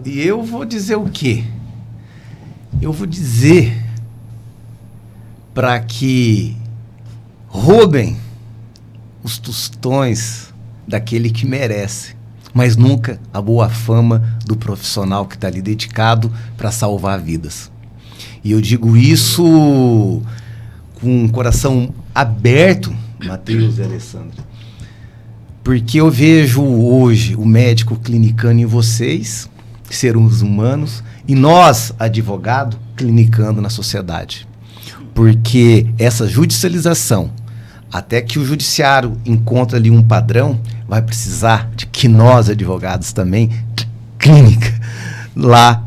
Speaker 2: E eu vou dizer o quê? Eu vou dizer para que roubem os tostões daquele que merece, mas nunca a boa fama do profissional que está ali dedicado para salvar vidas. E eu digo isso com o coração aberto, Matheus e Alessandra, porque eu vejo hoje o médico clinicando em vocês, seres humanos, e nós, advogado, clinicando na sociedade. Porque essa judicialização, até que o judiciário encontre ali um padrão, vai precisar de que nós, advogados, também, clínica, lá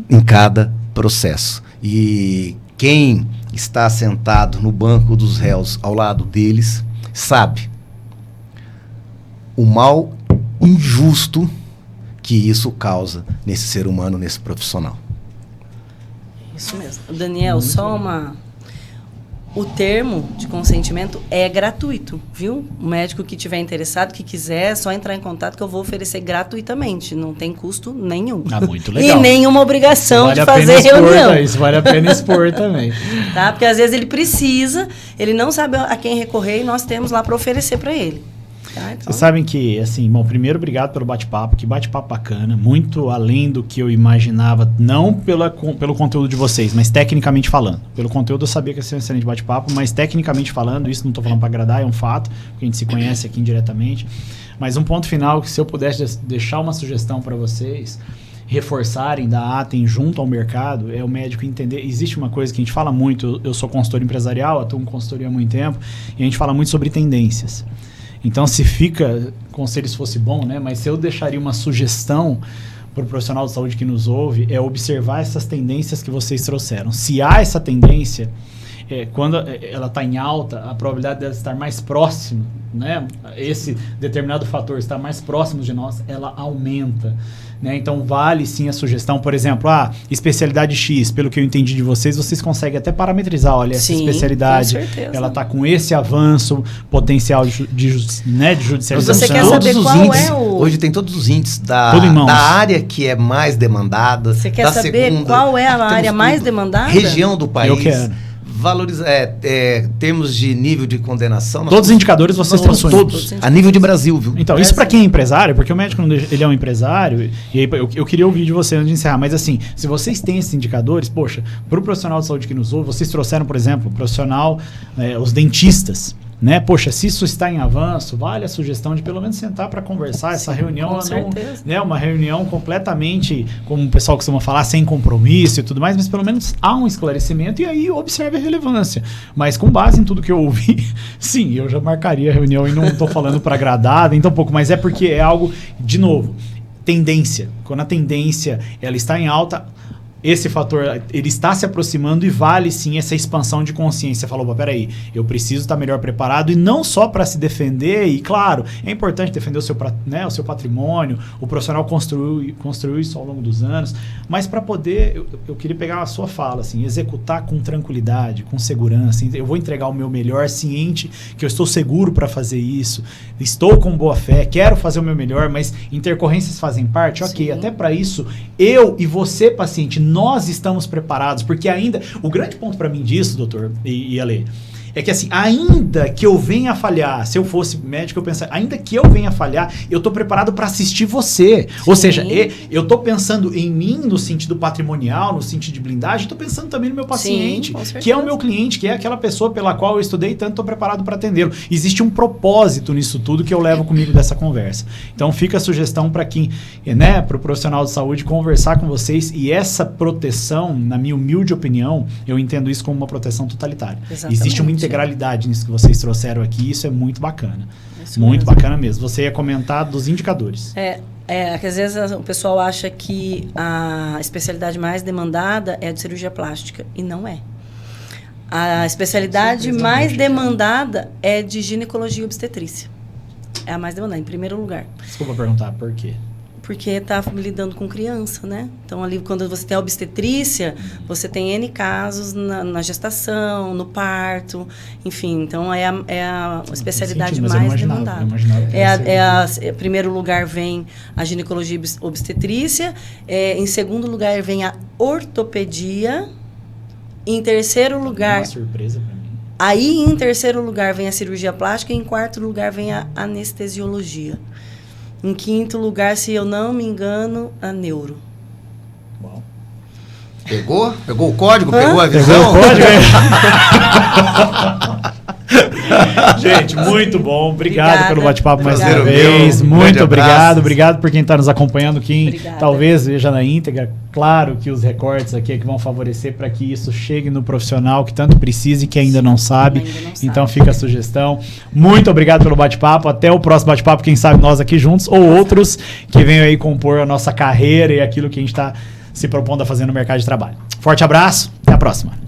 Speaker 2: em cada processo. E quem está sentado no banco dos réus ao lado deles, sabe o mal injusto que isso causa nesse ser humano, nesse profissional.
Speaker 3: Isso mesmo. Daniel, o termo de consentimento é gratuito, viu? O médico que tiver interessado, que quiser, é só entrar em contato que eu vou oferecer gratuitamente. Não tem custo nenhum.
Speaker 1: Muito legal.
Speaker 3: E nenhuma obrigação de fazer reunião.
Speaker 1: Isso vale a pena expor também.
Speaker 3: Tá? Porque às vezes ele precisa, ele não sabe a quem recorrer e nós temos lá para oferecer para ele. Tá, então.
Speaker 1: Vocês sabem que, assim, bom, primeiro, obrigado pelo bate-papo, que bate-papo bacana, muito além do que eu imaginava, não pelo conteúdo de vocês, mas tecnicamente falando. Pelo conteúdo eu sabia que ia ser um excelente bate-papo, mas tecnicamente falando, isso não estou falando para agradar, é um fato, porque a gente se conhece aqui indiretamente. Mas um ponto final, que se eu pudesse deixar uma sugestão para vocês, reforçarem da Atem junto ao mercado, é o médico entender. Existe uma coisa que a gente fala muito, eu sou consultor empresarial, atuo em consultoria há muito tempo, e a gente fala muito sobre tendências. Então, se fica, conselho se fosse bom, né? Mas se eu deixaria uma sugestão para o profissional de saúde que nos ouve, é observar essas tendências que vocês trouxeram. Se há essa tendência, quando ela está em alta, a probabilidade dela estar mais próximo, né? Esse determinado fator estar mais próximo de nós, ela aumenta. Né? Então, vale sim a sugestão, por exemplo, especialidade X, pelo que eu entendi de vocês conseguem até parametrizar, olha, essa especialidade, ela está com esse avanço potencial de judicialização.
Speaker 3: Você quer saber qual é o...
Speaker 2: Hoje tem todos os índices da área que é mais demandada.
Speaker 3: Você quer saber qual é a área mais demandada?
Speaker 2: Região do país.
Speaker 1: Eu quero.
Speaker 2: Termos de nível de condenação.
Speaker 1: Todos os indicadores vocês possuem.
Speaker 2: Todos, a nível de Brasil, viu?
Speaker 1: Então, isso para quem é empresário, porque o médico ele é um empresário, e aí eu queria ouvir de você antes de encerrar, mas assim, se vocês têm esses indicadores, poxa, para o profissional de saúde que nos ouve, vocês trouxeram, por exemplo, o profissional, os dentistas. né? Poxa, se isso está em avanço, vale a sugestão de pelo menos sentar para conversar. Essa reunião não, né, uma reunião completamente, como o pessoal costuma falar, sem compromisso e tudo mais, mas pelo menos há um esclarecimento e aí observe a relevância. Mas com base em tudo que eu ouvi, sim, eu já marcaria a reunião e não estou falando para agradar, nem tão pouco, mas é porque é algo, de novo, tendência. Quando a tendência ela está em alta, esse fator, ele está se aproximando e vale sim essa expansão de consciência. Falou, peraí, eu preciso estar melhor preparado e não só para se defender, e claro, é importante defender o seu patrimônio, o profissional construiu isso ao longo dos anos, mas para poder, eu queria pegar a sua fala, assim, executar com tranquilidade, com segurança, eu vou entregar o meu melhor ciente que eu estou seguro para fazer isso, estou com boa fé, quero fazer o meu melhor, mas intercorrências fazem parte, ok, até para isso, eu e você, paciente, nós estamos preparados, porque ainda, o grande ponto para mim disso, doutor e Ale, é que assim, ainda que eu venha a falhar, se eu fosse médico, eu pensaria, ainda que eu venha a falhar, eu tô preparado para assistir você. Sim. Ou seja, eu tô pensando em mim no sentido patrimonial, no sentido de blindagem, tô pensando também no meu paciente, que é o meu cliente, que é aquela pessoa pela qual eu estudei e tanto tô preparado para atendê-lo. Existe um propósito nisso tudo que eu levo comigo dessa conversa. Então fica a sugestão para quem, né, para o profissional de saúde conversar com vocês, e essa proteção, na minha humilde opinião, eu entendo isso como uma proteção totalitária. Exatamente. Existe uma integralidade nisso que vocês trouxeram aqui, isso é muito bacana. Muito bacana mesmo. Você ia comentar dos indicadores.
Speaker 3: Que às vezes o pessoal acha que a especialidade mais demandada é a de cirurgia plástica, e não é. A especialidade mais demandada é de ginecologia e obstetrícia. É a mais demandada, em primeiro lugar.
Speaker 1: Desculpa perguntar, por quê?
Speaker 3: Porque está lidando com criança, né? Então, ali, quando você tem a obstetrícia, você tem N casos na gestação, no parto, enfim. Então, é a especialidade mais demandada. Em primeiro lugar vem a ginecologia e obstetrícia, em segundo lugar vem a ortopedia, em terceiro lugar...
Speaker 1: Uma surpresa para mim.
Speaker 3: Aí, em terceiro lugar, vem a cirurgia plástica, e em quarto lugar vem a anestesiologia. Em quinto lugar, se eu não me engano, a neuro.
Speaker 2: Bom. Pegou? Pegou o código? Pegou a visão?
Speaker 1: Pegou o código? Gente, muito bom. Obrigado pelo bate-papo mais uma vez. Muito obrigado. Obrigado por quem está nos acompanhando. Quem talvez veja na íntegra. Claro que os recortes aqui é que vão favorecer para que isso chegue no profissional que tanto precisa e que ainda não sabe. Então fica a sugestão. Muito obrigado pelo bate-papo. Até o próximo bate-papo, quem sabe nós aqui juntos ou outros que venham aí compor a nossa carreira e aquilo que a gente está se propondo a fazer no mercado de trabalho. Forte abraço. Até a próxima.